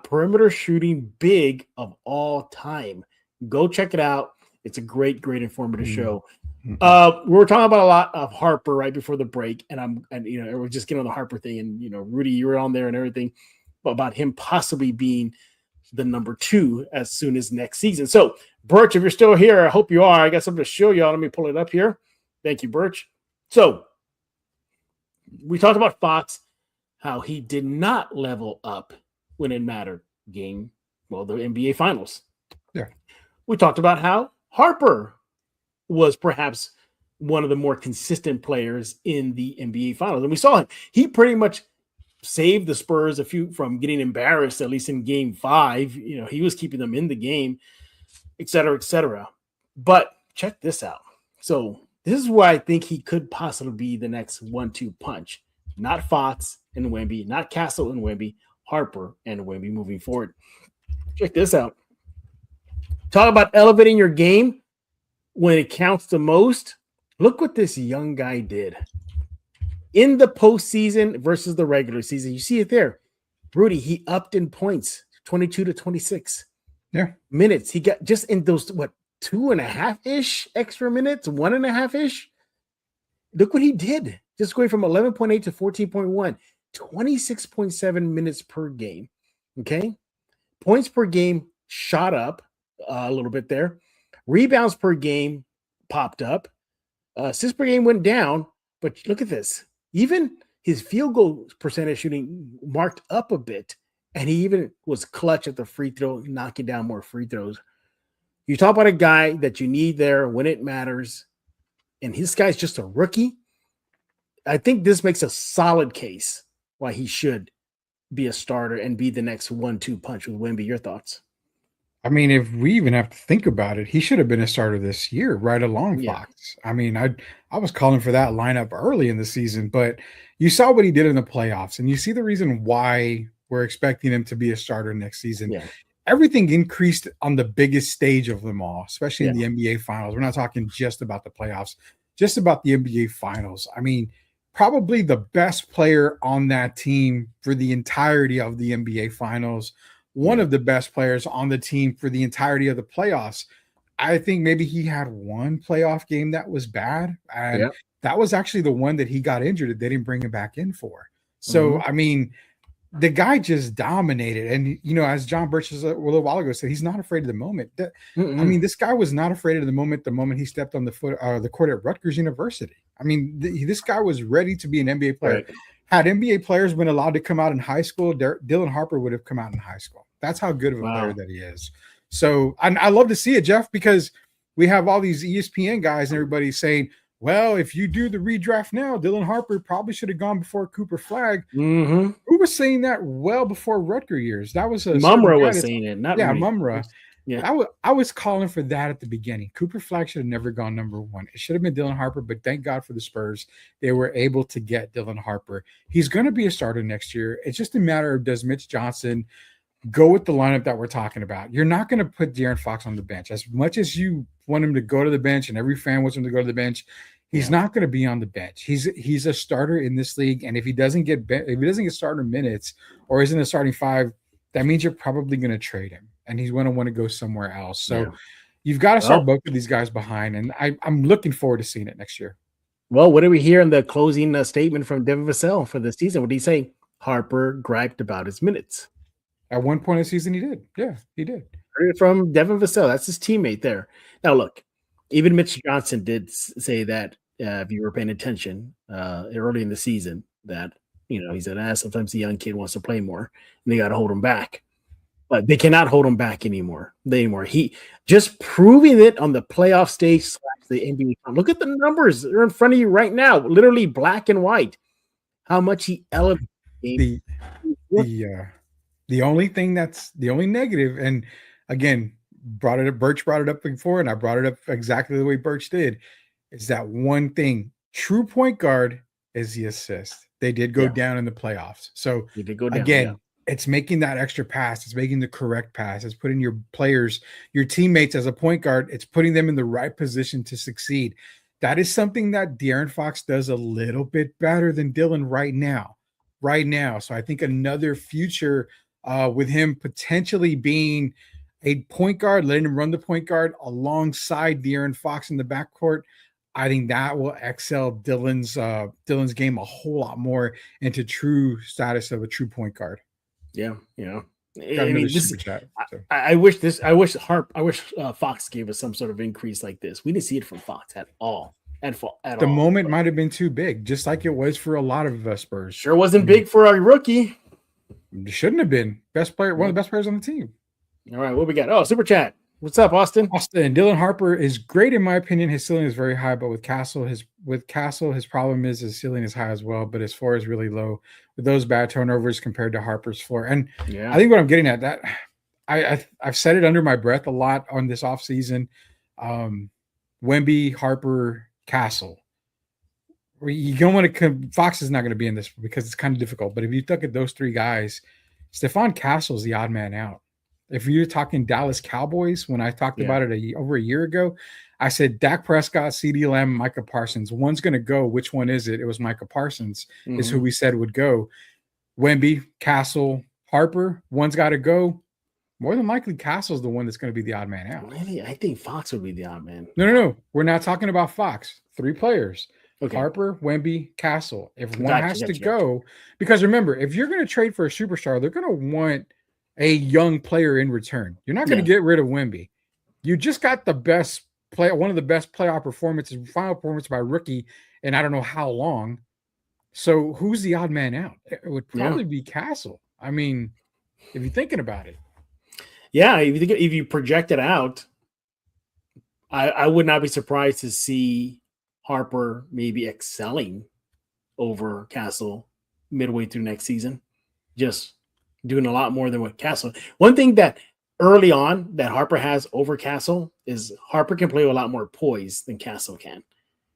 perimeter shooting big of all time. Go check it out. It's a great informative show. We were talking about a lot of Harper right before the break, and we're just getting on the Harper thing, and Rudy, you were on there and everything about him possibly being the number 2 as soon as next season. So, Birch, if you're still here, I hope you are. I got something to show y'all. Let me pull it up here. Thank you, Birch. So, we talked about Fox, how he did not level up when it mattered. The NBA Finals. Yeah. We talked about how Harper was perhaps one of the more consistent players in the NBA Finals. And we saw him. He pretty much saved the Spurs from getting embarrassed, at least in game 5. He was keeping them in the game, et cetera, et cetera. But check this out. So this is why I think he could possibly be the next 1-2 punch. Not Fox and Wemby, not Castle and Wemby, Harper and Wemby moving forward. Check this out. Talk about elevating your game when it counts the most. Look what this young guy did. In the postseason versus the regular season, you see it there. Rudy, he upped in points, 22 to 26. Yeah. Minutes. He got just in those, 2.5-ish extra minutes, 1.5-ish. Look what he did. Just going from 11.8 to 14.1, 26.7 minutes per game. Okay. Points per game shot up a little bit there. Rebounds per game popped up. Assists per game went down. But look at this. Even his field goal percentage shooting marked up a bit. And he even was clutch at the free throw, knocking down more free throws. You talk about a guy that you need there when it matters. And this guy's just a rookie. I think this makes a solid case why he should be a starter and be the next 1-2 punch with Wemby. Your thoughts? I mean, if we even have to think about it, he should have been a starter this year, right along Yeah. Fox. I mean, I was calling for that lineup early in the season, but you saw what he did in the playoffs, and you see the reason why we're expecting him to be a starter next season. Yeah. Everything increased on the biggest stage of them all, especially in the NBA Finals. We're not talking just about the playoffs, just about the NBA Finals. I mean, probably the best player on that team for the entirety of the NBA Finals, one of the best players on the team for the entirety of the playoffs. I think maybe he had one playoff game that was bad, and that was actually the one that he got injured that they didn't bring him back in for. So, I mean, the guy just dominated. And, you know, as John Birch a little while ago said, he's not afraid of the moment. I mean, this guy was not afraid of the moment he stepped on the court at Rutgers University. I mean, this guy was ready to be an NBA player. Right. Had NBA players been allowed to come out in high school, Dylan Harper would have come out in high school. That's how good of a player that he is. So I love to see it, Jeff, because we have all these ESPN guys and everybody saying, well, if you do the redraft now, Dylan Harper probably should have gone before Cooper Flagg. Who was saying that well before Rutger years? That was Mumra was saying it, not me. Mumra. Yeah, I was calling for that at the beginning. Cooper Flagg should have never gone number one. It should have been Dylan Harper, but thank God for the Spurs. They were able to get Dylan Harper. He's going to be a starter next year. It's just a matter of, does Mitch Johnson go with the lineup that we're talking about? You're not going to put De'Aaron Fox on the bench. As much as you want him to go to the bench and every fan wants him to go to the bench, he's not going to be on the bench. He's a starter in this league, and if he doesn't get starter minutes or isn't a starting five, that means you're probably going to trade him, and he's going to want to go somewhere else. So you've got to start both of these guys behind, and I'm looking forward to seeing it next year. Well, what did we hear in the closing statement from Devin Vassell for the season? What did he say? Harper griped about his minutes. At one point in the season, he did. Yeah, he did. Heard it from Devin Vassell. That's his teammate there. Now, look, even Mitch Johnson did say that, if you were paying attention early in the season, that, you know, he said, sometimes the young kid wants to play more, and they got to hold him back. But they cannot hold him back anymore. He just proving it on the playoff stage / the NBA. Look at the numbers. They're in front of you right now, literally black and white. How much he elevated the only negative, and again, Birch brought it up before, and I brought it up exactly the way Birch did, is that one thing. True point guard is the assist. They did go down in the playoffs. So he did go down, again, it's making that extra pass. It's making the correct pass. It's putting your players, your teammates as a point guard. It's putting them in the right position to succeed. That is something that De'Aaron Fox does a little bit better than Dylan right now. So I think another future with him potentially being a point guard, letting him run the point guard alongside De'Aaron Fox in the backcourt, I think that will excel Dylan's game a whole lot more into true status of a true point guard. Yeah, you know. I wish Fox gave us some sort of increase like this. We didn't see it from Fox at all. The moment might have been too big, just like it was for a lot of Spurs. Sure wasn't big for a rookie. It shouldn't have been. Best player, one of the best players on the team. All right, what we got? Oh, super chat. What's up, Austin? Dylan Harper is great in my opinion. His ceiling is very high, but with Castle, his problem is his ceiling is high as well, but his floor is really low with those bad turnovers compared to Harper's floor. And I think what I'm getting at, that I've said it under my breath a lot on this offseason. Wemby, Harper, Castle. You don't want to. Fox is not going to be in this because it's kind of difficult. But if you look at those three guys, Stephon Castle is the odd man out. If you're talking Dallas Cowboys, when I talked about it over a year ago, I said Dak Prescott, CeeDee Lamb, Micah Parsons. One's going to go. Which one is it? It was Micah Parsons is who we said would go. Wemby, Castle, Harper. One's got to go. More than likely, Castle's the one that's going to be the odd man out. Really? I think Fox would be the odd man. No. We're not talking about Fox. 3 players. Okay. Harper, Wemby, Castle. If one Gotcha, has to gotcha. go, because remember, if you're going to trade for a superstar, they're going to want a young player in return. You're not going to get rid of Wemby. You just got the best play, one of the best playoff performances, final performance by rookie, and I don't know how long. So who's the odd man out? It would probably be Castle. I mean, if you're thinking about it. Yeah, if you project it out, I would not be surprised to see Harper maybe excelling over Castle midway through next season, just doing a lot more than what Castle. One thing that early on that Harper has over Castle is Harper can play with a lot more poise than Castle can.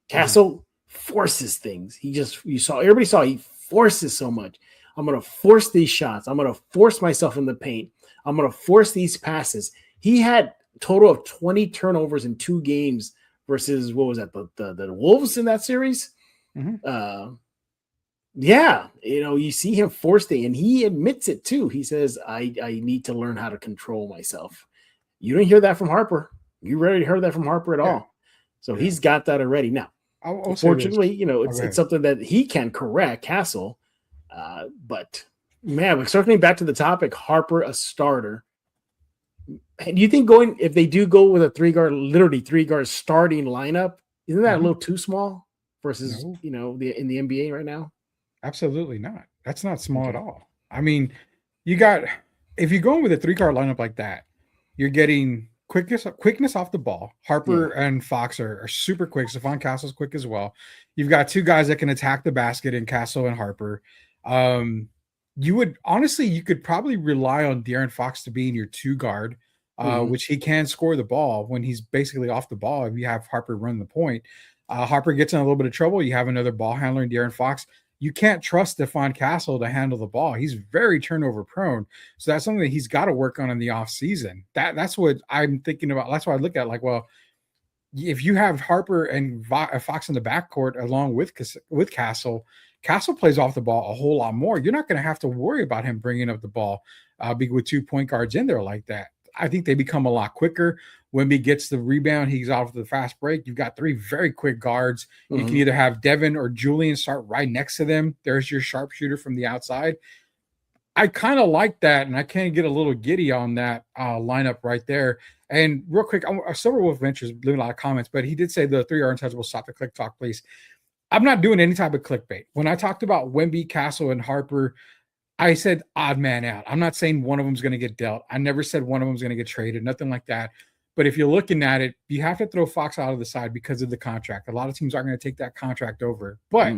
Castle forces things. Everybody saw he forces so much. I'm going to force these shots. I'm going to force myself in the paint. I'm going to force these passes. He had a total of 20 turnovers in 2 games versus what was that? The Wolves in that series. You see him force it, and he admits it too. He says, I need to learn how to control myself. You didn't hear that from Harper. You rarely heard that from Harper at all. So he's got that already. Now, unfortunately, it's something that he can correct, Castle. But man, we're circling back to the topic, Harper a starter. Do you think if they do go with a 3-guard starting lineup, isn't that a little too small versus in the NBA right now? Absolutely not. That's not small at all. I mean, if you're going with a 3-guard lineup like that, you're getting quickness off the ball. Harper and Fox are super quick. Stephon Castle's quick as well. You've got 2 guys that can attack the basket in Castle and Harper. You could probably rely on De'Aaron Fox to be in your 2-guard, which he can score the ball when he's basically off the ball. If you have Harper run the point, Harper gets in a little bit of trouble. You have another ball handler in De'Aaron Fox. You can't trust Stephon Castle to handle the ball. He's very turnover prone. So that's something that he's got to work on in the offseason. That's what I'm thinking about. That's why I look at if you have Harper and Fox in the backcourt along with Castle plays off the ball a whole lot more. You're not going to have to worry about him bringing up the ball with 2 point guards in there like that. I think they become a lot quicker. Wemby gets the rebound. He's off the fast break. You've got 3 very quick guards. You can either have Devin or Julian start right next to them. There's your sharpshooter from the outside. I kind of like that, and I kind of get a little giddy on that lineup right there. And real quick, Silver Wolf Ventures leaving a lot of comments, but he did say the 3 are untouchable. Stop the click talk, please. I'm not doing any type of clickbait. When I talked about Wemby, Castle, and Harper, I said odd man out. I'm not saying one of them is going to get dealt. I never said one of them is going to get traded, nothing like that. But if you're looking at it, you have to throw Fox out of the side because of the contract. A lot of teams aren't going to take that contract over. But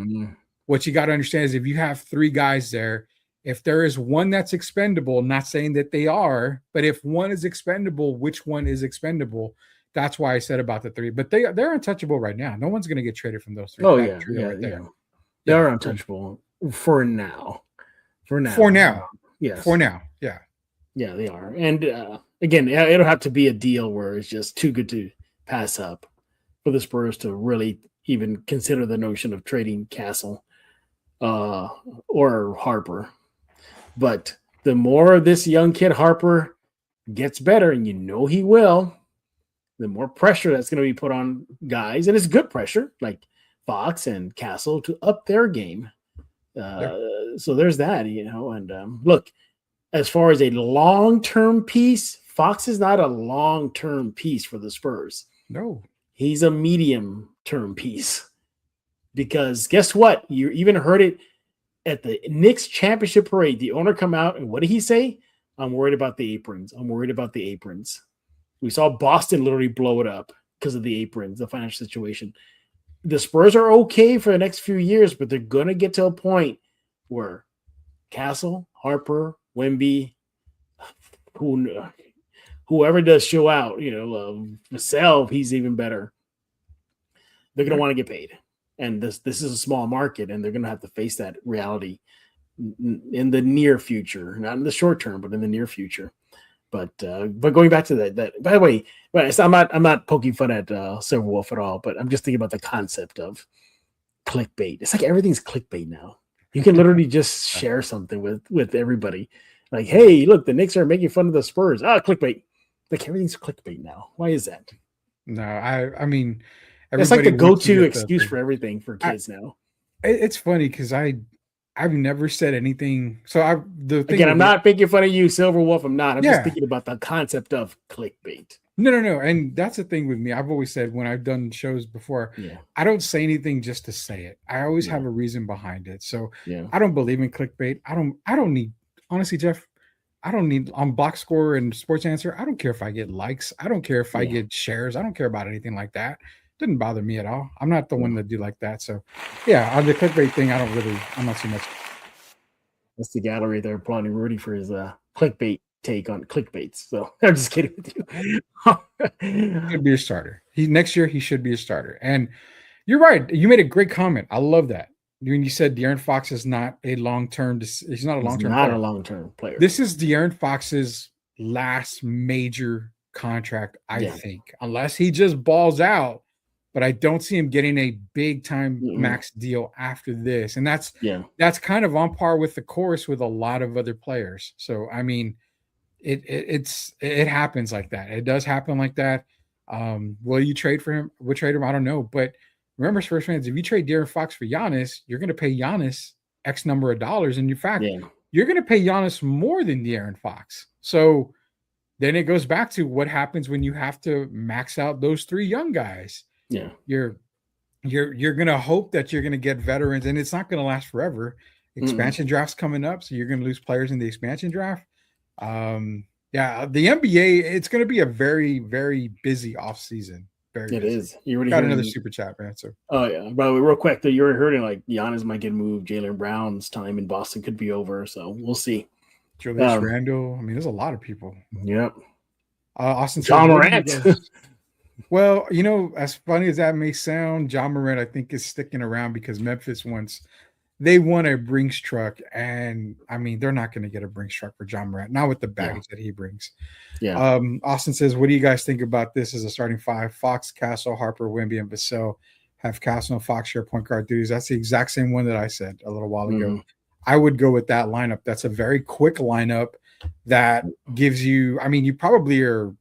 what you got to understand is if you have 3 guys there, if there is one that's expendable, not saying that they are, but if one is expendable, which one is expendable? That's why I said about the 3. But they're untouchable right now. No one's going to get traded from those 3. Oh, yeah. They are untouchable for now. Yes. For now. Yeah. Yeah, they are. And again, it'll have to be a deal where it's just too good to pass up for the Spurs to really even consider the notion of trading Castle or Harper. But the more this young kid Harper gets better, and he will, the more pressure that's going to be put on guys. And it's good pressure, like Fox and Castle, to up their game. So there's that, and look, as far as a long-term piece, Fox is not a long-term piece for the Spurs. No. He's a medium-term piece. Because guess what? You even heard it at the Knicks championship parade. The owner come out, and what did he say? I'm worried about the aprons. We saw Boston literally blow it up because of the aprons, the financial situation. The Spurs are okay for the next few years, but they're going to get to a point where Castle, Harper, Wemby, whoever does show out, Vassell, he's even better. They're going to want to get paid. And this is a small market, and they're going to have to face that reality in the near future, not in the short term, but in the near future. But going back to that, by the way, I'm not poking fun at Silver Wolf at all, but I'm just thinking about the concept of clickbait. It's like everything's clickbait now. You can literally just share something with everybody. Like, hey, look, the Knicks are making fun of the Spurs. Clickbait. Like everything's clickbait now. Why is that? No, I mean, It's like the everybody wants to go-to get excuse for everything for kids now. It's funny because I've never said anything. So the thing Again, I'm with not making fun of you, Silver Wolf. I'm not. I'm just Yeah. thinking about the concept of clickbait. No. And that's the thing with me. I've always said when I've done shows before, Yeah. I don't say anything just to say it. I always Yeah. have a reason behind it. So Yeah. I don't believe in clickbait. I don't need, honestly, Jeff, I don't need on Box Score and Sports Answer. I don't care if I get likes. I don't care if I get shares. I don't care about anything like that. Doesn't bother me at all. I'm not the one that do like that. So yeah, on the clickbait thing, I'm not too much. That's the gallery there applauding Rudy for his clickbait take on clickbaits. So I'm just kidding with you. He should be a starter. Next year he should be a starter. And you're right. You made a great comment. I love that. When you said De'Aaron Fox is not a long-term, he's not a long-term not player. a long-term player. This is De'Aaron Fox's last major contract, I think, unless he just balls out. But I don't see him getting a big-time max deal after this. And that's kind of on par with the course with a lot of other players. So I mean, it happens like that. It does happen like that. Will you trade for him? We'll trade him. I don't know. But remember, Spurs fans, if you trade De'Aaron Fox for Giannis, you're going to pay Giannis X number of dollars. And in fact, you're going to pay Giannis more than De'Aaron Fox. So then it goes back to what happens when you have to max out those three young guys. Yeah. You're going to hope that you're going to get veterans, and it's not going to last forever. Expansion draft's coming up, so you're going to lose players in the expansion draft. The NBA, it's going to be a very, very busy offseason. It is. You already got another super chat, man. So. Oh yeah. By the way, real quick, though, you were hearing like Giannis might get moved. Jaylen Brown's time in Boston could be over, so we'll see. Julius Randle. I mean, there's a lot of people. Yep. Austin. John Morant. Well, as funny as that may sound, John Morant, I think, is sticking around because Memphis wants a Brinks truck, and I mean, they're not going to get a Brinks truck for John Morant, not with the baggage that he brings. Yeah. Austin says, what do you guys think about this as a starting five? Fox, Castle, Harper, Wemby, and Vassell have Castle and Fox share point guard duties. That's the exact same one that I said a little while ago. I would go with that lineup. That's a very quick lineup that gives you, I mean, you probably are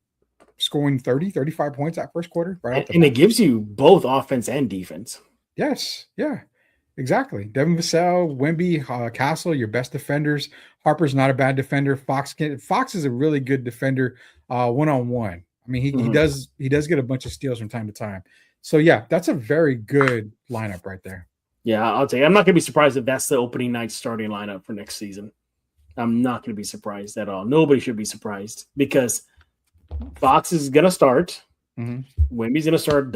scoring 30, 35 points that first quarter. Right, and it gives you both offense and defense. Yes. Yeah. Exactly. Devin Vassell, Wemby, Castle, your best defenders. Harper's not a bad defender. Fox is a really good defender, one-on-one. I mean, he does get a bunch of steals from time to time. So yeah, that's a very good lineup right there. Yeah, I'll tell you. I'm not going to be surprised if that's the opening night starting lineup for next season. I'm not going to be surprised at all. Nobody should be surprised because Fox is going to start. Wemby's going to start.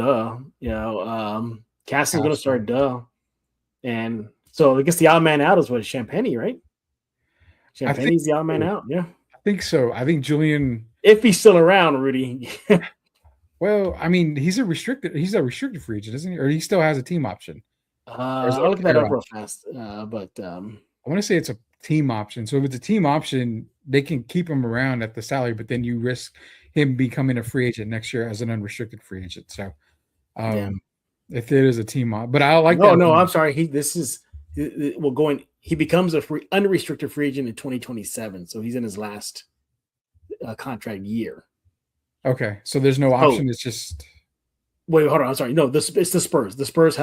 Castle's going to start. And so I guess the odd man out is what? Champagne, right? Champagne's the odd man out. Yeah. I think so. I think Julian. If he's still around, Rudy. Well, I mean, he's a restricted free agent, isn't he? Or he still has a team option. I'll look that up real fast. But I want to say it's a team option. So if it's a team option, they can keep him around at the salary, but then you risk him becoming a free agent next year as an unrestricted free agent. So if it is a team op, but I like that. No, I'm sorry. He becomes a unrestricted free agent in 2027. So he's in his last contract year. Okay. So there's no option. It's just wait, hold on. I'm sorry. No, it's the Spurs. The Spurs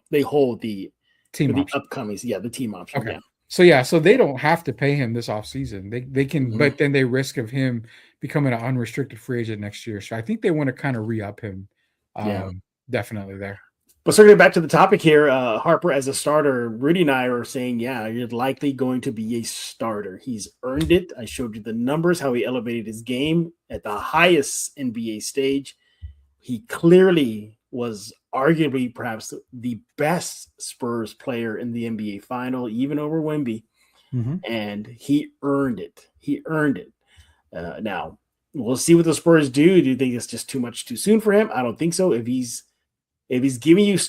they hold the team the upcoming. Yeah, the team option. Okay. Yeah. So they don't have to pay him this offseason. They can, but then they risk of him becoming an unrestricted free agent next year. So I think they want to kind of re-up him. Definitely there. But circling back to the topic here, Harper as a starter, Rudy and I are saying, you're likely going to be a starter. He's earned it. I showed you the numbers, how he elevated his game at the highest NBA stage. He clearly was arguably perhaps the best Spurs player in the NBA final, even over Wemby. And he earned it. Now, we'll see what the Spurs do. Do you think it's just too much too soon for him? I don't think so. If he's giving you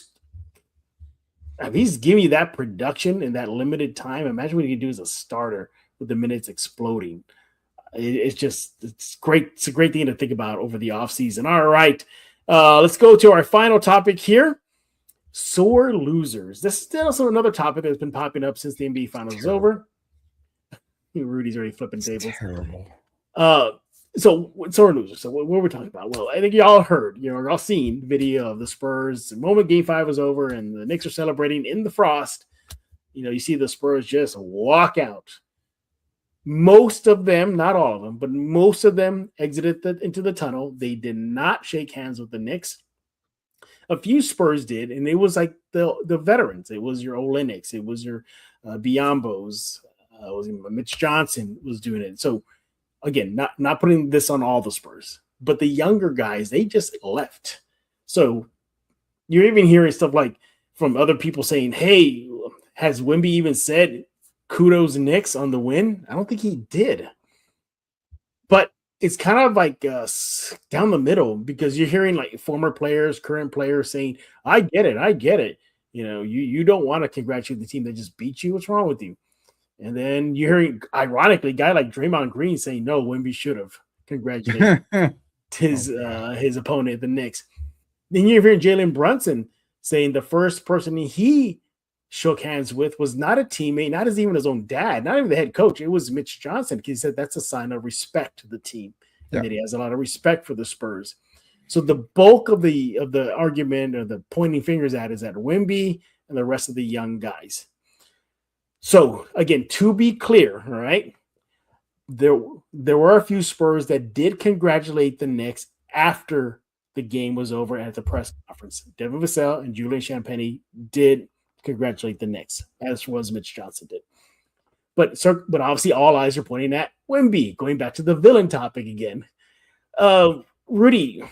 that production in that limited time, imagine what he can do as a starter with the minutes exploding. It's great. It's a great thing to think about over the offseason. All right. Let's go to our final topic here. Sore losers. This is also another topic that's been popping up since the NBA Finals is over. Rudy's already flipping tables. Terrible. So sore loser. So what we're talking about? Well, I think y'all heard, y'all seen the video of the Spurs. The moment Game 5 was over and the Knicks are celebrating in the frost, you see the Spurs just walk out. Most of them, not all of them, but most of them exited into the tunnel. They did not shake hands with the Knicks. A few Spurs did, and it was like the veterans. It was your Olenics. It was your Biombos. Mitch Johnson was doing it. So, again, not putting this on all the Spurs, but the younger guys, they just left. So you're even hearing stuff like from other people saying, hey, has Wemby even said kudos Knicks on the win? I don't think he did. But it's kind of like down the middle because you're hearing like former players, current players saying, I get it. You don't want to congratulate the team that just beat you. What's wrong with you? And then you're hearing, ironically, a guy like Draymond Green saying, no, Wemby should have congratulated his opponent, the Knicks. Then you're hearing Jalen Brunson saying the first person he shook hands with was not a teammate, not even his own dad, not even the head coach. It was Mitch Johnson because he said that's a sign of respect to the team and that he has a lot of respect for the Spurs. So the bulk of the argument or the pointing fingers at is at Wemby and the rest of the young guys. So again, to be clear, all right, there were a few Spurs that did congratulate the Knicks after the game was over at the press conference. Devin Vassell and Julian Champagnie did congratulate the Knicks, as was Mitch Johnson did. But obviously all eyes are pointing at Wemby, going back to the villain topic again. Rudy,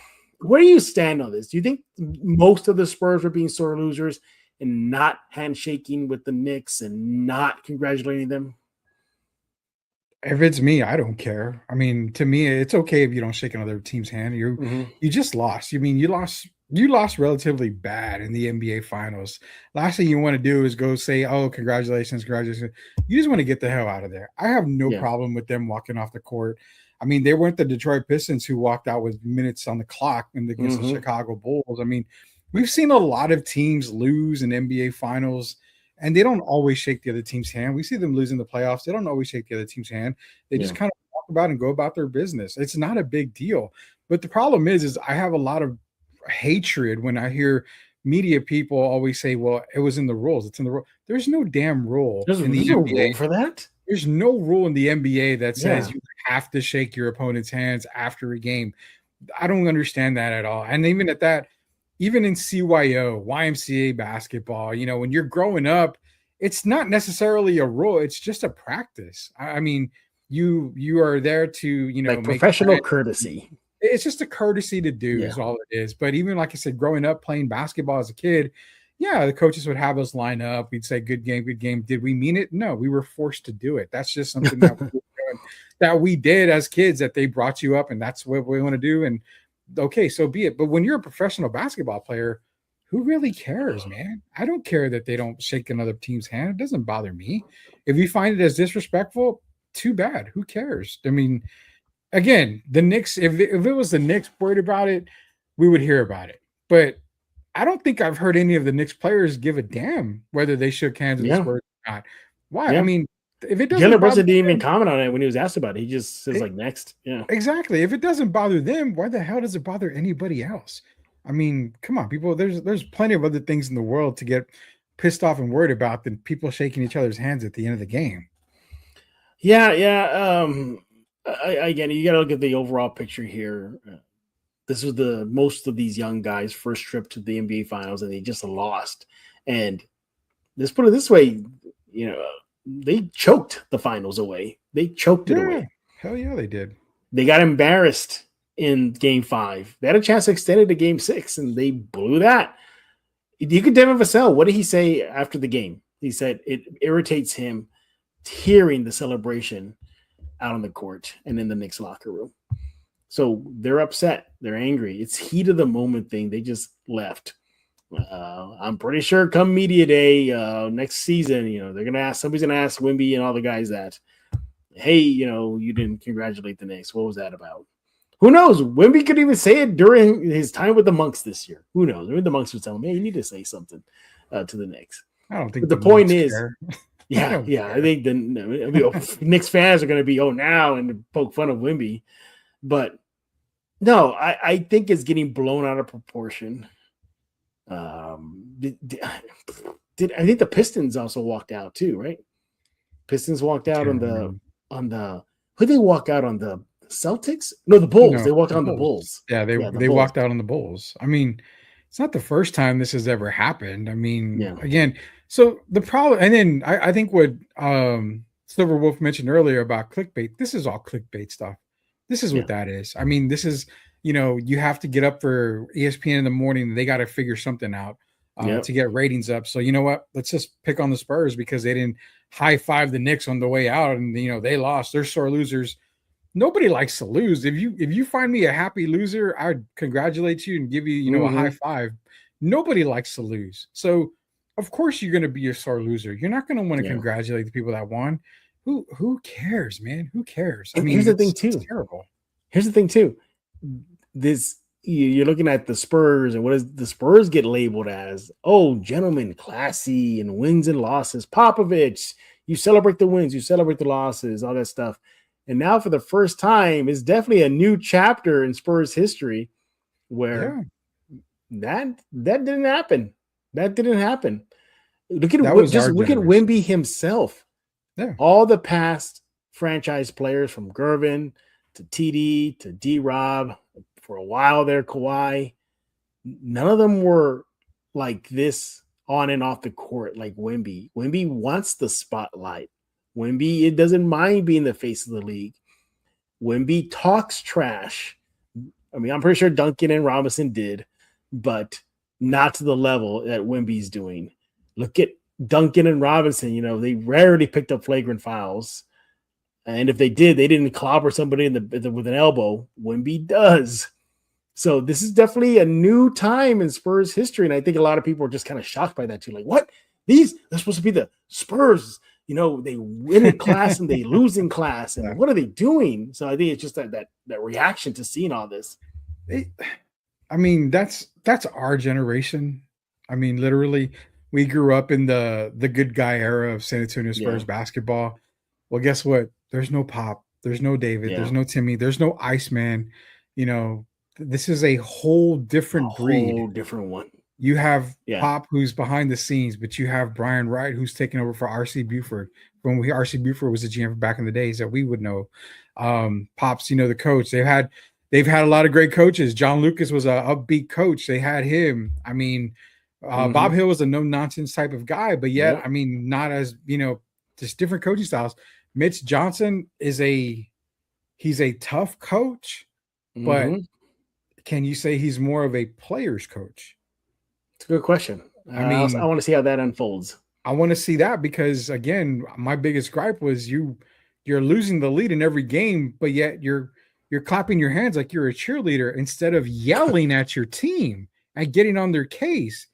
where do you stand on this? Do you think most of the Spurs were being sore losers and not handshaking with the Knicks and not congratulating them? If it's me, I don't care. I mean, to me, it's okay if you don't shake another team's hand. You just lost. You mean you lost relatively bad in the NBA Finals. Last thing you want to do is go say, "Oh, congratulations." You just want to get the hell out of there. I have no problem with them walking off the court. I mean, they weren't the Detroit Pistons who walked out with minutes on the clock against the Chicago Bulls. I mean, we've seen a lot of teams lose in NBA Finals, and they don't always shake the other team's hand. We see them losing the playoffs. They don't always shake the other team's hand. They just kind of walk about and go about their business. It's not a big deal. But the problem is I have a lot of hatred when I hear media people always say, well, it was in the rules. It's in the rule. There's no damn rule in the NBA rule for that. There's no rule in the NBA that says you have to shake your opponent's hands after a game. I don't understand that at all. And even at that, even in CYO, YMCA basketball, when you're growing up, it's not necessarily a rule. It's just a practice. I mean, you are there to, like professional courtesy. It's just a courtesy to do is all it is. But even like I said, growing up playing basketball as a kid, the coaches would have us line up. We'd say, good game, good game. Did we mean it? No, we were forced to do it. That's just something that we did as kids, that they brought you up and that's what we want to do. And okay, so be it. But when you're a professional basketball player, who really cares, man? I don't care that they don't shake another team's hand. It doesn't bother me. If you find it as disrespectful, too bad. Who cares? I mean, again, the Knicks, if it was the Knicks worried about it, we would hear about it. But I don't think I've heard any of the Knicks players give a damn whether they shook hands with the Spurs or not. Why? I mean, if it doesn't, Jalen Brunson didn't even comment on it when he was asked about it. He just says like next. Yeah, exactly. If it doesn't bother them, why the hell does it bother anybody else? I mean, come on, people. There's plenty of other things in the world to get pissed off and worried about than people shaking each other's hands at the end of the game. Yeah. Again, you got to look at the overall picture here. This was most of these young guys' first trip to the NBA Finals, and they just lost. And let's put it this way, they choked the finals away. They choked it away. Hell yeah, they did. They got embarrassed in Game 5. They had a chance to extend it to Game 6, and they blew that. You could Devin Vassell. What did he say after the game? He said it irritates him hearing the celebration out on the court and in the Knicks locker room. So they're upset. They're angry. It's heat of the moment thing. They just left. I'm pretty sure come media day next season, somebody's going to ask Wemby and all the guys that, hey, you didn't congratulate the Knicks. What was that about? Who knows? Wemby could even say it during his time with the Monks this year. Who knows? Maybe the Monks would tell him, hey, you need to say something to the Knicks. I don't think but the point is, Yeah, I think Knicks fans are going to be now and poke fun of Wemby, but no, I think it's getting blown out of proportion. I think the Pistons also walked out too, right? Pistons walked out on the who they walk out on the Celtics? No, the Bulls. No, they walked out on the Bulls. Yeah, they Bulls. walked out on the Bulls. I mean, it's not the first time this has ever happened. I mean, again, so the problem, and then I think what Silver Wolf mentioned earlier about clickbait, this is all clickbait stuff. This is what that is. I mean, this is, you have to get up for ESPN in the morning. They got to figure something out to get ratings up. So you know what? Let's just pick on the Spurs because they didn't high five the Knicks on the way out, and they lost. They're sore losers. Nobody likes to lose. If you find me a happy loser, I'd congratulate you and give you a high five. Nobody likes to lose. So of course you're going to be a sore loser. You're not going to want to congratulate the people that won. Who cares, man? Who cares? I mean, here's the thing too. It's terrible. Here's the thing too. You're looking at the Spurs, and what does the Spurs get labeled as? Oh, gentlemen, classy, and wins and losses. Popovich, you celebrate the wins, you celebrate the losses, all that stuff. And now for the first time, it's definitely a new chapter in Spurs history where that didn't happen. That didn't happen. Look at Wemby himself. Yeah. All the past franchise players from Gervin to TD to D-Rob, for a while there, Kawhi, none of them were like this on and off the court like Wemby. Wemby wants the spotlight. Wemby, it doesn't mind being the face of the league. Wemby talks trash. I mean, I'm pretty sure Duncan and Robinson did, but not to the level that Wemby's doing. Look at Duncan and Robinson. They rarely picked up flagrant fouls. And if they did, they didn't clobber somebody with an elbow. Wemby does. So this is definitely a new time in Spurs history. And I think a lot of people are just kind of shocked by that too. Like, what? They're supposed to be the Spurs. They win in class and they lose in class. And what are they doing? So I think it's just that reaction to seeing all this. I mean, that's our generation. I mean, literally, we grew up in the good guy era of San Antonio Spurs basketball. Well, guess what? There's no Pop. There's no David. There's no Timmy. There's no Iceman. This is a whole different breed. Whole different one. You have Pop, who's behind the scenes, but you have Brian Wright, who's taking over for R.C. Buford. When RC Buford was the GM back in the days that we would know. Pop's, the coach. They've had a lot of great coaches. John Lucas was an upbeat coach. They had him. I mean, Bob Hill was a no-nonsense type of guy, but yet, I mean, not as, just different coaching styles. Mitch Johnson he's a tough coach, but can you say he's more of a player's coach? It's a good question. I want to see how that unfolds. I want to see that because, again, my biggest gripe was you're losing the lead in every game, but yet you're clapping your hands like you're a cheerleader instead of yelling at your team and getting on their case.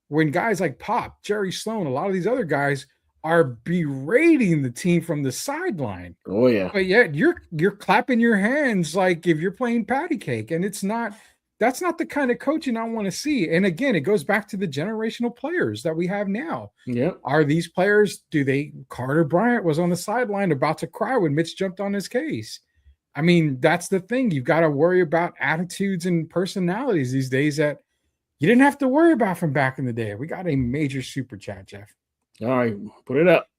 When guys like Pop, Jerry Sloan, a lot of these other guys are berating the team from the sideline. Oh yeah. But yet you're clapping your hands like if you're playing patty cake, and that's not the kind of coaching I want to see. And again, it goes back to the generational players that we have now. Yeah. Are these players, Carter Bryant was on the sideline about to cry when Mitch jumped on his case. I mean, that's the thing. You've got to worry about attitudes and personalities these days that you didn't have to worry about from back in the day. We got a major super chat, Jeff. All right, put it up.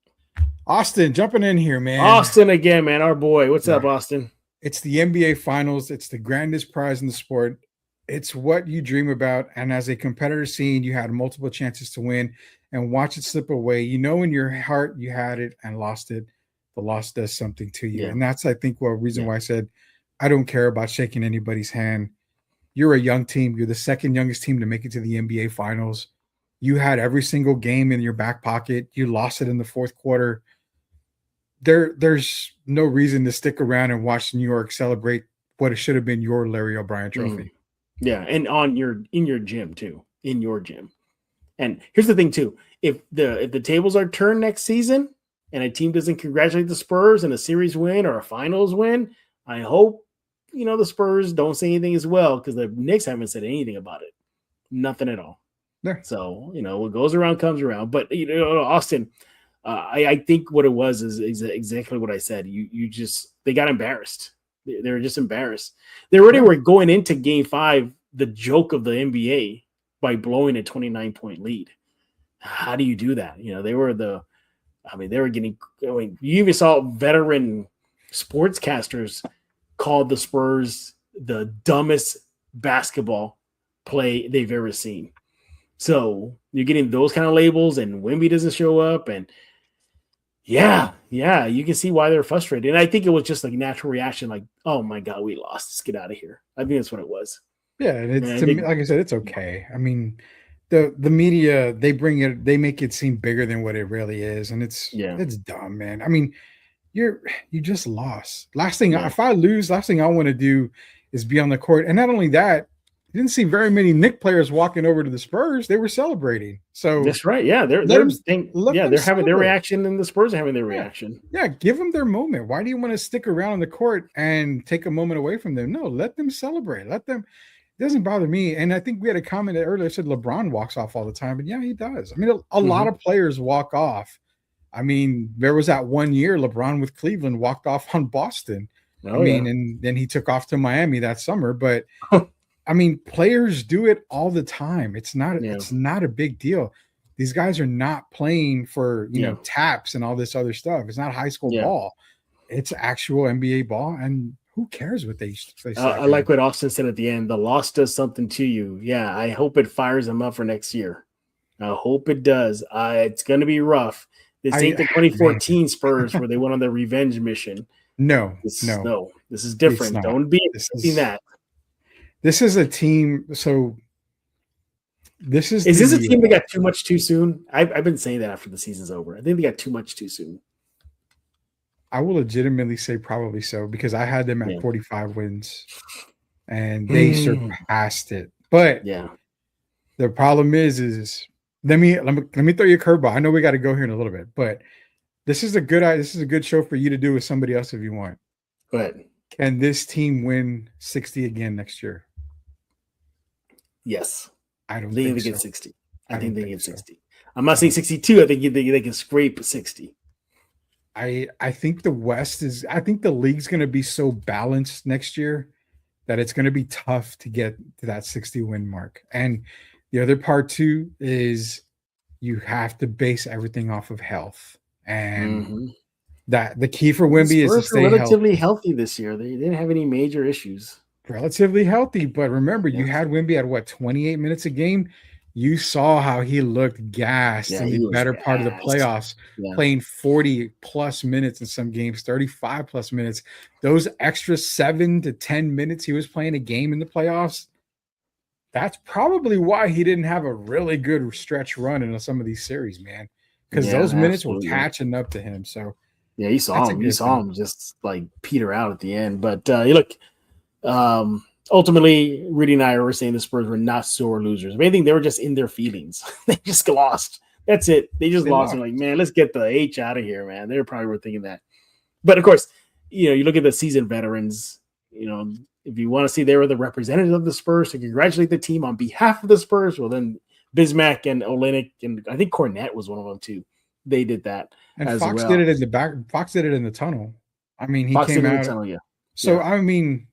Austin, jumping in here, man. Austin again, man. Our boy. What's up, Austin? It's the NBA Finals. It's the grandest prize in the sport. It's what you dream about. And as a competitor scene, you had multiple chances to win and watch it slip away. In your heart you had it and lost it. The loss does something to you. Yeah. And that's, I think, reason why I said I don't care about shaking anybody's hand. You're a young team. You're the second youngest team to make it to the NBA Finals. You had every single game in your back pocket. You lost it in the fourth quarter. There's no reason to stick around and watch New York celebrate what it should have been your Larry O'Brien trophy. Yeah, and in your gym too, in your gym. And here's the thing too: if the tables are turned next season and a team doesn't congratulate the Spurs in a series win or a finals win, I hope the Spurs don't say anything as well, because the Knicks haven't said anything about it, nothing at all. Yeah. So what goes around comes around. But Austin, I think what it was is exactly what I said. They got embarrassed. They were just embarrassed. They already were going into Game 5, the joke of the NBA, by blowing a 29-point lead. How do you do that? They were getting. You even saw veteran sportscasters called the Spurs the dumbest basketball play they've ever seen. So you're getting those kind of labels, and Wemby doesn't show up, and yeah, you can see why they're frustrated. And I think it was just like a natural reaction, like, oh my God, we lost. Let's get out of here. I think that's what it was. Yeah, and like I said, it's okay. I mean, the media, they make it seem bigger than what it really is, and it's dumb, man. I mean, you just lost. If I lose, last thing I want to do is be on the court. And not only that, you didn't see very many Knicks players walking over to the Spurs. They were celebrating. So that's right. Yeah, they're having their reaction, and the Spurs are having their reaction. Yeah, give them their moment. Why do you want to stick around on the court and take a moment away from them? No, let them celebrate. Let them. It doesn't bother me. And I think we had a comment earlier that said LeBron walks off all the time, but yeah, he does. I mean, a lot of players walk off. I mean, there was that one year LeBron with Cleveland walked off on Boston. And then he took off to Miami that summer. But I mean, players do it all the time. It's not a big deal. These guys are not playing for taps and all this other stuff. It's not high school ball. It's actual NBA ball, and who cares what they say? I like what Austin said at the end. The loss does something to you. Yeah, I hope it fires them up for next year. I hope it does. It's going to be rough. This ain't the 2014 Spurs where they went on their revenge mission. No. This is different. Don't be expecting that. This is a team. So this is. Is this a team that got too much too soon? I've been saying that after the season's over. I think they got too much too soon. I will legitimately say probably so, because I had them at 45 wins, and they surpassed it. But the problem is let me throw you a curveball. I know we got to go here in a little bit, but this is a good show for you to do with somebody else if you want. Go ahead. Can this team win 60 again next year? Yes. I don't think they so. get 60. I think they get 60. I'm not saying 62. I think they can scrape 60. I think the league's going to be so balanced next year that it's going to be tough to get to that 60 win mark. And the other part too is you have to base everything off of health. And that the key for Wemby is to stay relatively healthy this year. They didn't have any major issues. Relatively healthy, but remember, you had Wemby at 28 minutes a game. You saw how he looked gassed in the better part of the playoffs, playing 40 plus minutes in some games, 35 plus minutes. Those extra 7 to 10 minutes he was playing a game in the playoffs, that's probably why he didn't have a really good stretch run in some of these series, man, because those minutes were catching up to him. So yeah, you saw him just like peter out at the end. But look, ultimately, Rudy and I were saying the Spurs were not sore losers. If anything, they were just in their feelings. They just lost. That's it. They lost. And like, man, let's get the H out of here, man. They probably were thinking that. But of course, you look at the seasoned veterans. If you want to see they were the representatives of the Spurs to congratulate the team on behalf of the Spurs, well, then Bismack and Olynyk, and I think Cornette was one of them too. They did that. And as Fox well. did it in the back. Fox did it in the tunnel. I mean, he Fox came out. Tunnel, So I mean,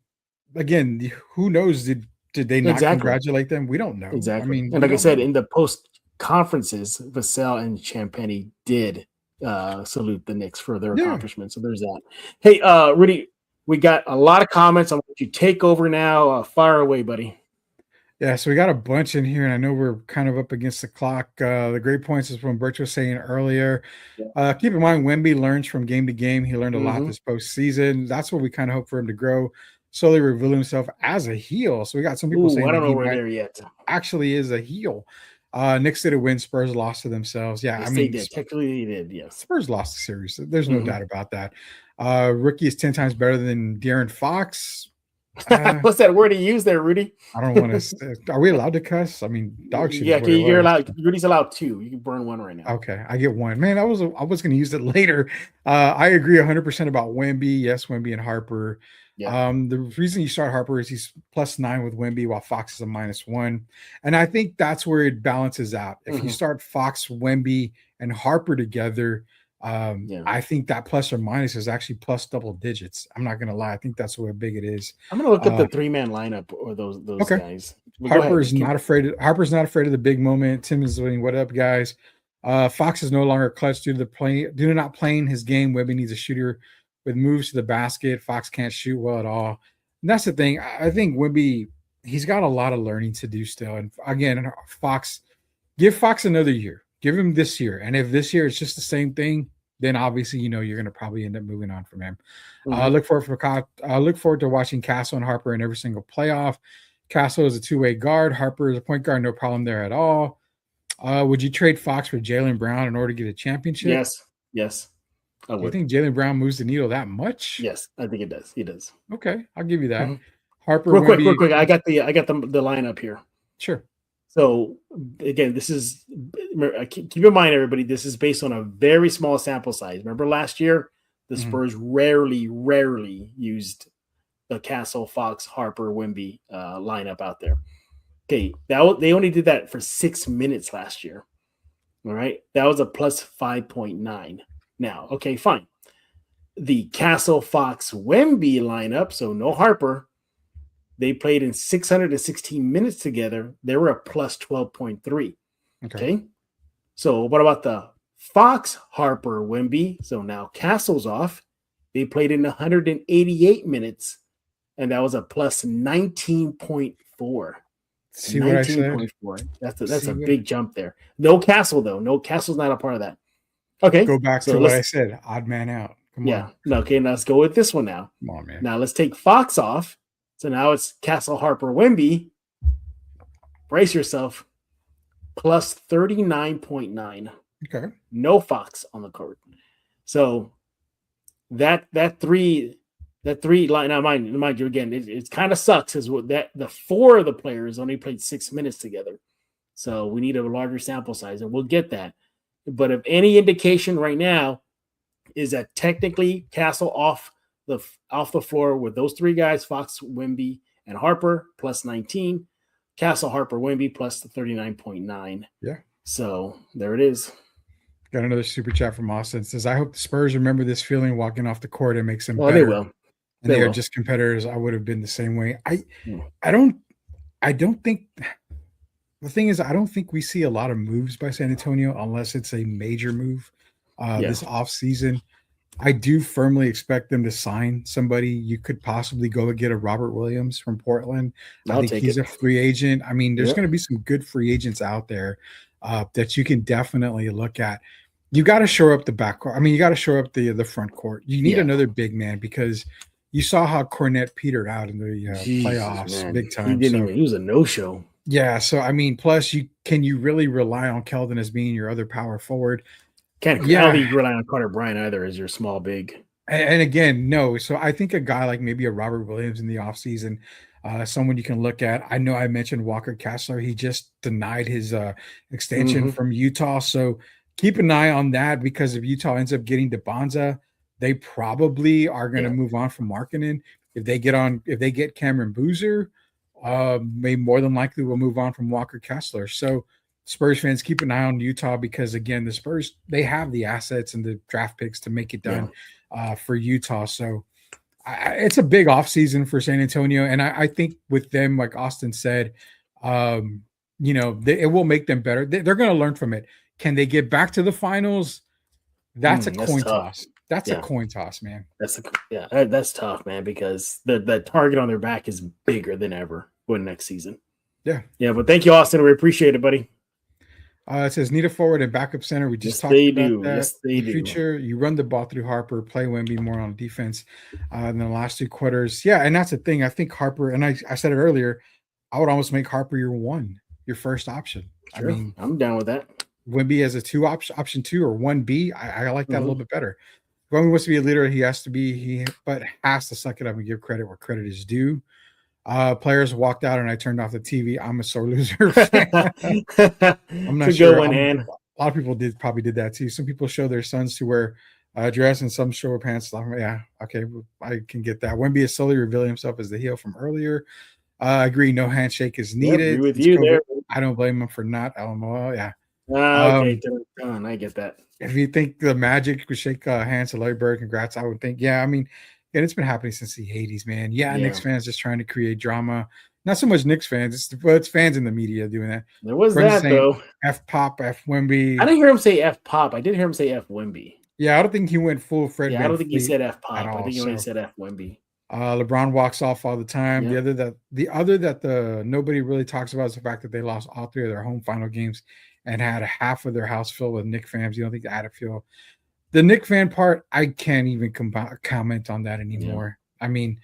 again, who knows? Did they not congratulate them? We don't know. Exactly. I mean, and like I said, in the post conferences, Vassell and Champagny did salute the Knicks for their accomplishments. So there's that. Hey, Rudy, we got a lot of comments. I want you to take over now. Fire away, buddy. Yeah, so we got a bunch in here, and I know we're kind of up against the clock. The great points is when Birch was saying earlier. Keep in mind, Wemby learns from game to game. He learned a lot this postseason. That's what we kind of hope for him to grow, slowly reveal himself as a heel. So we got some people saying I don't know we're there yet. Actually is a heel. Knicks did a win. Spurs lost to themselves. Yeah, yes, they did. Technically, they did. Yes, Spurs lost the series. There's no doubt about that. Rookie is 10 times better than De'Aaron Fox. What's that word he used there, Rudy? I don't want to. Are we allowed to cuss? I mean, dog shit. Yeah, you're allowed. Rudy's allowed 2. You can burn 1 right now. Okay, I get 1. Man, I was going to use it later. I agree 100% about Wemby. Yes, Wemby and Harper. Yeah. The reason you start Harper is he's +9 with Wemby, while Fox is a -1, and I think that's where it balances out. If you start Fox, Wemby, and Harper together, I think that plus or minus is actually plus double digits. I'm not gonna lie. I think that's where big it is. I'm gonna look up the 3-man lineup or those guys. Well, Harper's not afraid of the big moment. Tim is winning. What up, guys? Fox is no longer clutch due to not playing his game. Wemby needs a shooter with moves to the basket. Fox can't shoot well at all. And that's the thing. I think Wemby, he's got a lot of learning to do still. And again, give Fox another year. Give him this year. And if this year it's just the same thing, then obviously, you're going to probably end up moving on from him. Look forward to watching Castle and Harper in every single playoff. Castle is a two-way guard. Harper is a point guard. No problem there at all. Would you trade Fox for Jaylen Brown in order to get a championship? Yes. I would. You think Jaylen Brown moves the needle that much? Yes, I think it does. He does. Okay, I'll give you that. Harper, real quick. I got the lineup here. Sure. So again, this is keep in mind, everybody. This is based on a very small sample size. Remember last year, the Spurs rarely used the Castle, Fox, Harper, Wemby lineup out there. Okay, they only did that for 6 minutes last year. All right, that was a plus 5.9. Now, okay, fine. The Castle, Fox, Wemby lineup, so no Harper. They played in 616 minutes together. They were a plus 12.3. Okay. So what about the Fox, Harper, Wemby? So now Castle's off. They played in 188 minutes, and that was a plus 19.4. See what I said? 19.4. That's a big jump there. No Castle, though. No, Castle's not a part of that. Okay. Go back to what I said. Odd man out. Come on. No, okay, now let's go with this one now. Come on, man. Now let's take Fox off. So now it's Castle, Harper, Wemby. Brace yourself. Plus 39.9. Okay. No Fox on the court. So that three line. Now, mind you, again, it kind of sucks is that the four of the players only played 6 minutes together. So we need a larger sample size, and we'll get that. But if any indication right now is that technically Castle off the floor with those three guys, Fox, Wemby, and Harper, plus 19. Castle, Harper, Wemby, plus the 39.9. Yeah. So there it is. Got another super chat from Austin. It says, I hope the Spurs remember this feeling walking off the court and makes them better. They will. And they are just competitors. I would have been the same way. I don't think the thing is, I don't think we see a lot of moves by San Antonio unless it's a major move this offseason. I do firmly expect them to sign somebody. You could possibly go and get a Robert Williams from Portland. I think he's a free agent. I mean, there's going to be some good free agents out there that you can definitely look at. You got to shore up the backcourt. I mean, you got to shore up the front court. You need another big man because you saw how Cornette petered out in the playoffs, man. Big time. He was a no-show. Yeah, so I mean, plus can you really rely on Keldon as being your other power forward? I don't think you rely on Carter Bryant either as your small big. And again, no. So I think a guy like maybe a Robert Williams in the offseason, someone you can look at. I know I mentioned Walker Kessler. He just denied his extension from Utah. So keep an eye on that because if Utah ends up getting DeBonza, they probably are going to move on from Markkanen. If they get Cameron Boozer, maybe more than likely will move on from Walker Kessler. So Spurs fans, keep an eye on Utah because, again, the Spurs, they have the assets and the draft picks to make it done for Utah. So it's a big offseason for San Antonio. And I think with them, like Austin said, it will make them better. They're going to learn from it. Can they get back to the finals? That's a coin toss. That's a coin toss, man. That's tough, man, because the target on their back is bigger than ever when next season. Yeah. But thank you, Austin. We appreciate it, buddy. It says need a forward and backup center. We just talked about that. Yes, they do. Future, you run the ball through Harper, play Wemby more on defense in the last two quarters. Yeah, and that's the thing. I think Harper, and I said it earlier, I would almost make Harper your first option. Sure. I mean, I'm down with that. Wemby as a option 2 or 1B. I like that a little bit better. If Wemby wants to be a leader, he has to suck it up and give credit where credit is due. Players walked out and I turned off the TV. I'm a sore loser. I'm not sure. A lot of people probably did that too. Some people show their sons to wear a dress and some show pants. Yeah, okay, I can get that. Wemby is slowly revealing himself as the heel from earlier. I agree. No handshake is needed. With you there. I don't blame him for not. LMAO. Yeah. Okay, done. I get that. If you think the Magic would shake hands to Larry Bird, congrats. I would think, yeah. I mean, and it's been happening since the 80s, man. Yeah, Knicks fans just trying to create drama. Not so much Knicks fans. It's fans in the media doing that. There was that, though. F Pop, F Wemby. I didn't hear him say F Pop. I did hear him say F Wemby. Yeah, I don't think he went full Fred. Yeah, I don't think he said F Pop. I think he only said F Wemby. LeBron walks off all the time. Yeah. The other that nobody really talks about is the fact that they lost all 3 of their home final games and had half of their house filled with Knicks fans. You don't think that feel the Knicks fan part? I can't even comment on that anymore. Yeah. I mean,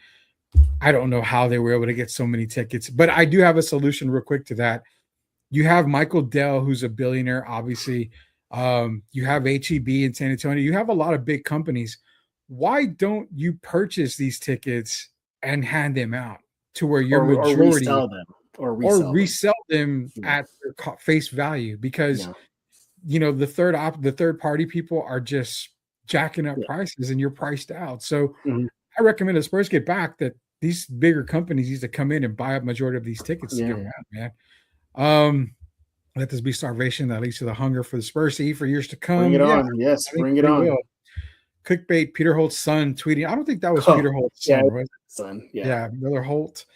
I don't know how they were able to get so many tickets, but I do have a solution real quick to that. You have Michael Dell, who's a billionaire, obviously. You have HEB in San Antonio. You have a lot of big companies. Why don't you purchase these tickets and hand them out to where your majority or resell them at their face value? Because the third party people are just jacking up prices and you're priced out. So I recommend the Spurs get back that these bigger companies need to come in and buy up majority of these tickets to get around, man. Let this be starvation that leads to the hunger for the Spurs to eat for years to come. Bring it on. Yes, bring it on. Clickbait, Peter Holt's son tweeting. I don't think that was Peter Holt's son, was it? Son. Yeah, Miller Holt.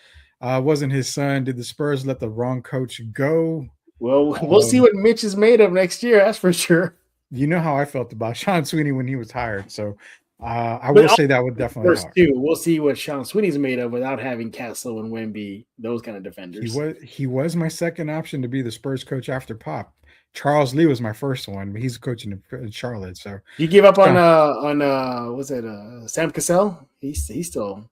Wasn't his son. Did the Spurs let the wrong coach go? Well, we'll see what Mitch is made of next year. That's for sure. You know how I felt about Sean Sweeney when he was hired. So I will say that would definitely help. We'll see what Sean Sweeney's made of without having Castle and Wemby, those kind of defenders. He was my second option to be the Spurs coach after Pop. Charles Lee was my first one, but he's coaching in Charlotte. So you give up on was it Sam Cassell? He's still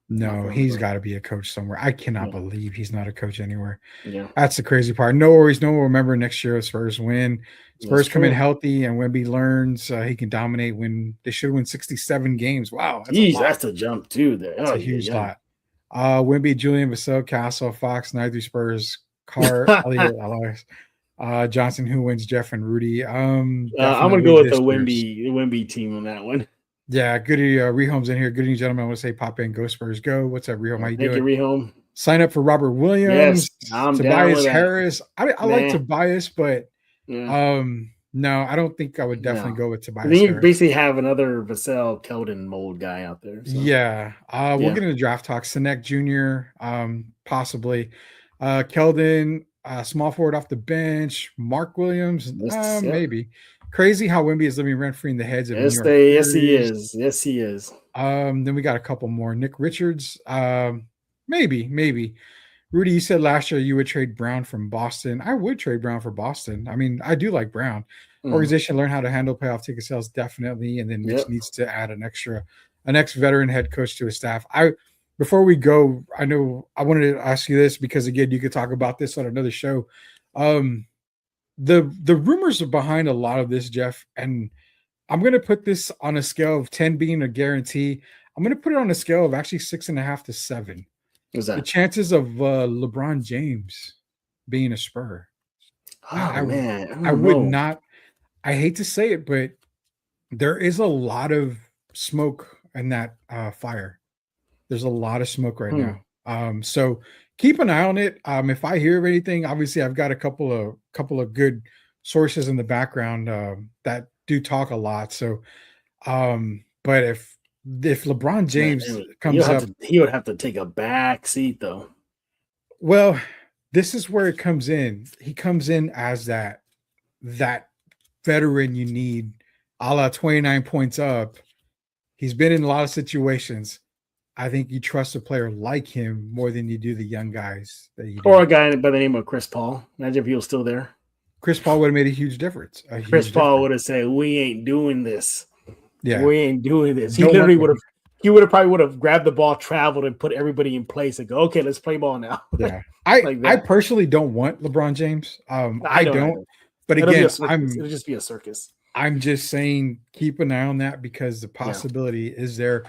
he's got to be a coach somewhere. I cannot believe he's not a coach anywhere. Yeah, that's the crazy part. No worries, no one will remember next year. Spurs win. Spurs come in healthy, and Wemby learns he can dominate. When they should win 67 games. Wow, that's a jump too. There, that's a huge lot. Wemby, Julian, Vassell, Castle, Fox, neither Spurs, Carr, Elliott, Johnson, who wins, Jeff and Rudy. I'm gonna go with the Wemby team on that one. Yeah, Goody Rehome's in here. Good evening, gentlemen. I want to say pop in, go Spurs, go. What's up, Rehome? How you doing? Thank you, Rehome. Sign up for Robert Williams. Yes, I'm Tobias down Harris. I like Tobias, but no, I don't think I would definitely go with Tobias. Then you basically have another Vassell Keldon mold guy out there. So. Yeah, we'll get into draft talk. Sinek Jr. Possibly. Keldon. Small forward off the bench, Mark Williams, maybe. Crazy how Wemby is living rent free in the heads of New York. Yes, he is. Yes, he is. Then we got a couple more. Nick Richards, maybe. Rudy, you said last year you would trade Brown from Boston. I would trade Brown for Boston. I mean, I do like Brown. Organization learn how to handle playoff ticket sales, definitely, and then Mitch needs to add an ex veteran head coach to his staff. Before we go, I know I wanted to ask you this because, again, you could talk about this on another show. The rumors are behind a lot of this, Jeff, and I'm going to put this on a scale of 10 being a guarantee. I'm going to put it on a scale of actually 6.5 to 7. What's that? The chances of LeBron James being a Spur. Man. I would not. I hate to say it, but there is a lot of smoke in that fire. There's a lot of smoke right now. So keep an eye on it. If I hear of anything, obviously I've got a couple of good sources in the background that do talk a lot. So, but if LeBron James comes up, he would have to take a back seat though. Well, this is where it comes in. He comes in as that veteran you need, a la 29 points up. He's been in a lot of situations. I think you trust a player like him more than you do the young guys that you do. Or a guy by the name of Chris Paul. Imagine if he was still there. Chris Paul would have made a huge difference. Chris Paul would have said, "We ain't doing this. Yeah, we ain't doing this." He literally would have. He would have grabbed the ball, traveled, and put everybody in place and go, "Okay, let's play ball now." Yeah, I personally don't want LeBron James. I don't. But again, it'll just be a circus. I'm just saying, keep an eye on that because the possibility is there.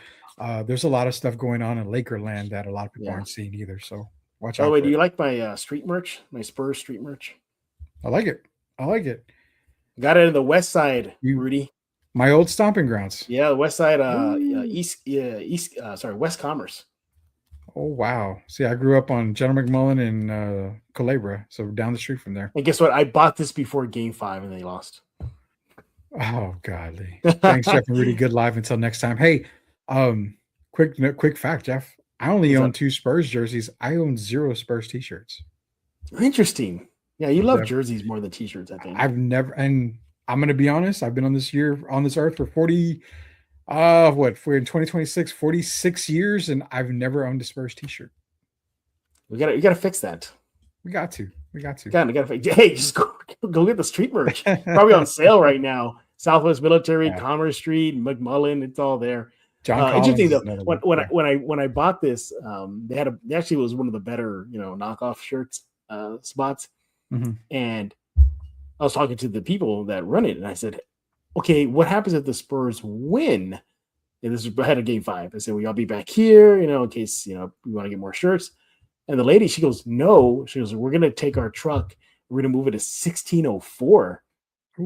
There's a lot of stuff going on in Lakerland that a lot of people aren't seeing either. So watch out. By the way, do you like my street merch? My Spurs street merch? I like it. Got it in the West Side, Rudy. My old stomping grounds. Yeah, the West Side, West Commerce. Oh wow! See, I grew up on General McMullen and Culebra, so down the street from there. And guess what? I bought this before Game 5 and they lost. Oh godly! Thanks, Jeff and Rudy. Good live until next time. Hey, quick fact, Jeff. I only What's own up? 2 Spurs jerseys. I own 0 Spurs t-shirts. Interesting. Yeah, you love Yeah. jerseys more than t-shirts, I think. I've never, and I'm gonna be honest. I've been on this earth for 40. We're in 2026, 46 years, and I've never owned a Spurs t-shirt. You gotta fix that. We got to. Gotta fix. Hey, just go get the street merch. Probably on sale right now. Southwest Military, Yeah. Commerce Street, McMullen, it's all there. John Collins Interesting is though, another when one. I bought this, they actually was one of the better, knockoff shirts spots. Mhm. And I was talking to the people that run it, and I said, okay, what happens if the Spurs win? And this is ahead of Game 5. I said, well, I'll be back here, in case, we want to get more shirts. And the lady, she goes, no. She goes, we're going to take our truck. We're going to move it to 1604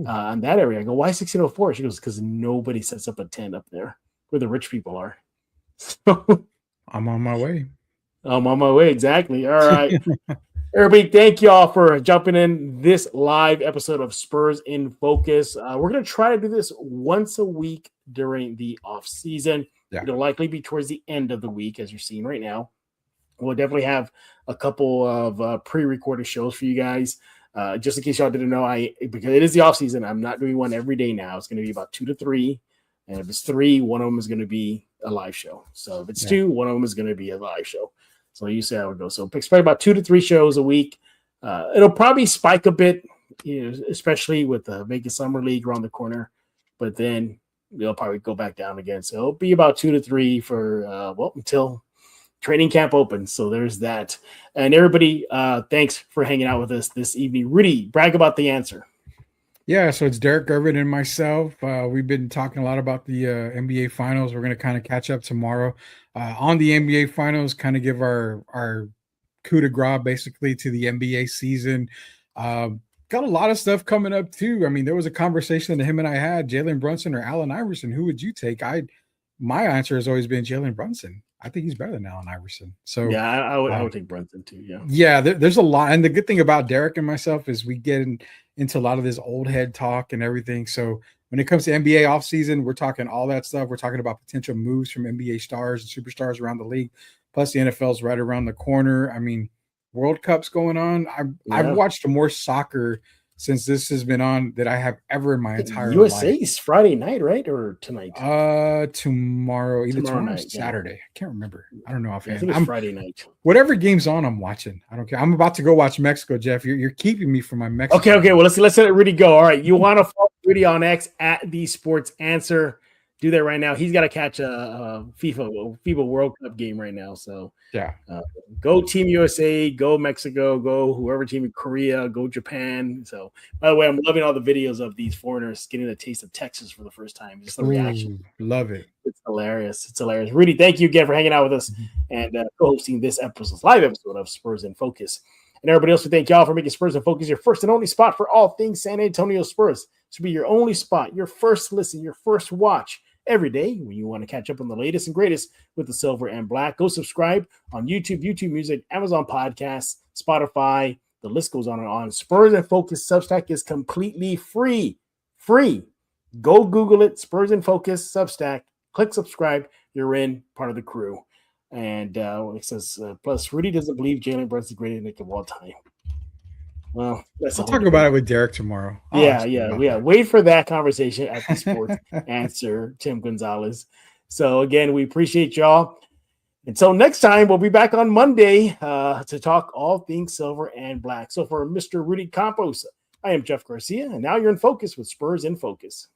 on that area. I go, why 1604? She goes, because nobody sets up a tent up there where the rich people are. So I'm on my way. I'm on my way. Exactly. All right. Everybody, thank y'all for jumping in this live episode of Spurs in Focus. We're going to try to do this once a week during the off season. Yeah. It'll likely be towards the end of the week, as you're seeing right now. We'll definitely have a couple of pre-recorded shows for you guys. Just in case y'all didn't know, because it is the off season, I'm not doing one every day now. It's going to be about 2 to 3. And if it's 3, one of them is going to be a live show. So if it's 2, one of them is going to be a live show. So you see how it goes. So expect about 2 to 3 shows a week. It'll probably spike a bit, especially with the Vegas Summer League around the corner. But then it'll probably go back down again. So it'll be about 2 to 3 for until training camp opens. So there's that. And everybody, thanks for hanging out with us this evening. Rudy, brag about the answer. Yeah, so it's Derek Gervin and myself. We've been talking a lot about the NBA Finals. We're going to kind of catch up tomorrow on the NBA Finals, kind of give our coup de grace basically to the NBA season. Got a lot of stuff coming up too. I mean, there was a conversation that him and I had, Jalen Brunson or Allen Iverson. Who would you take? My answer has always been Jalen Brunson. I think he's better than Allen Iverson. So yeah, I would take Brunson too. Yeah. Yeah, there's a lot. And the good thing about Derek and myself is we get into a lot of this old head talk and everything. So when it comes to NBA offseason, we're talking all that stuff. We're talking about potential moves from NBA stars and superstars around the league. Plus the NFL's right around the corner. I mean, World Cup's going on. I've watched more soccer since this has been on that I have ever in my entire USA's life. Friday night, right? Or tonight? Tomorrow. Either tomorrow night, or Saturday. I can't remember. I don't know offhand. I think it's Friday night. Whatever game's on, I'm watching. I don't care. I'm about to go watch Mexico, Jeff. You're keeping me from my Mexico. Okay. Well, let's let Rudy go. All right. You want to follow Rudy on X at the Sports Answer. Do that right now. He's got to catch a FIBA World Cup game right now. So yeah, go Team USA, go Mexico, go whoever team in Korea, go Japan. So by the way, I'm loving all the videos of these foreigners getting a taste of Texas for the first time. Just the reaction. Love it. It's hilarious. It's hilarious. Rudy, thank you again for hanging out with us and co-hosting this live episode of Spurs in Focus. And everybody else, we thank y'all for making Spurs in Focus your first and only spot for all things San Antonio Spurs. This will be your only spot, your first listen, your first watch. Every day when you want to catch up on the latest and greatest with the silver and black, go subscribe on YouTube Music, Amazon Podcasts, Spotify. The list goes on and on. Spurs and Focus Substack is completely free. Go Google it. Spurs and Focus Substack. Click subscribe. You're in, part of the crew. And it says, plus Rudy doesn't believe Jalen Brunson's the greatest Nick of all time. Well, I'll talk about it with Derek tomorrow. Yeah. Wait for that conversation at the Sports Answer, Tim Gonzalez. So again, we appreciate y'all. Until next time, we'll be back on Monday to talk all things silver and black. So for Mr. Rudy Campos, I am Jeff Garcia, and now you're in focus with Spurs in Focus.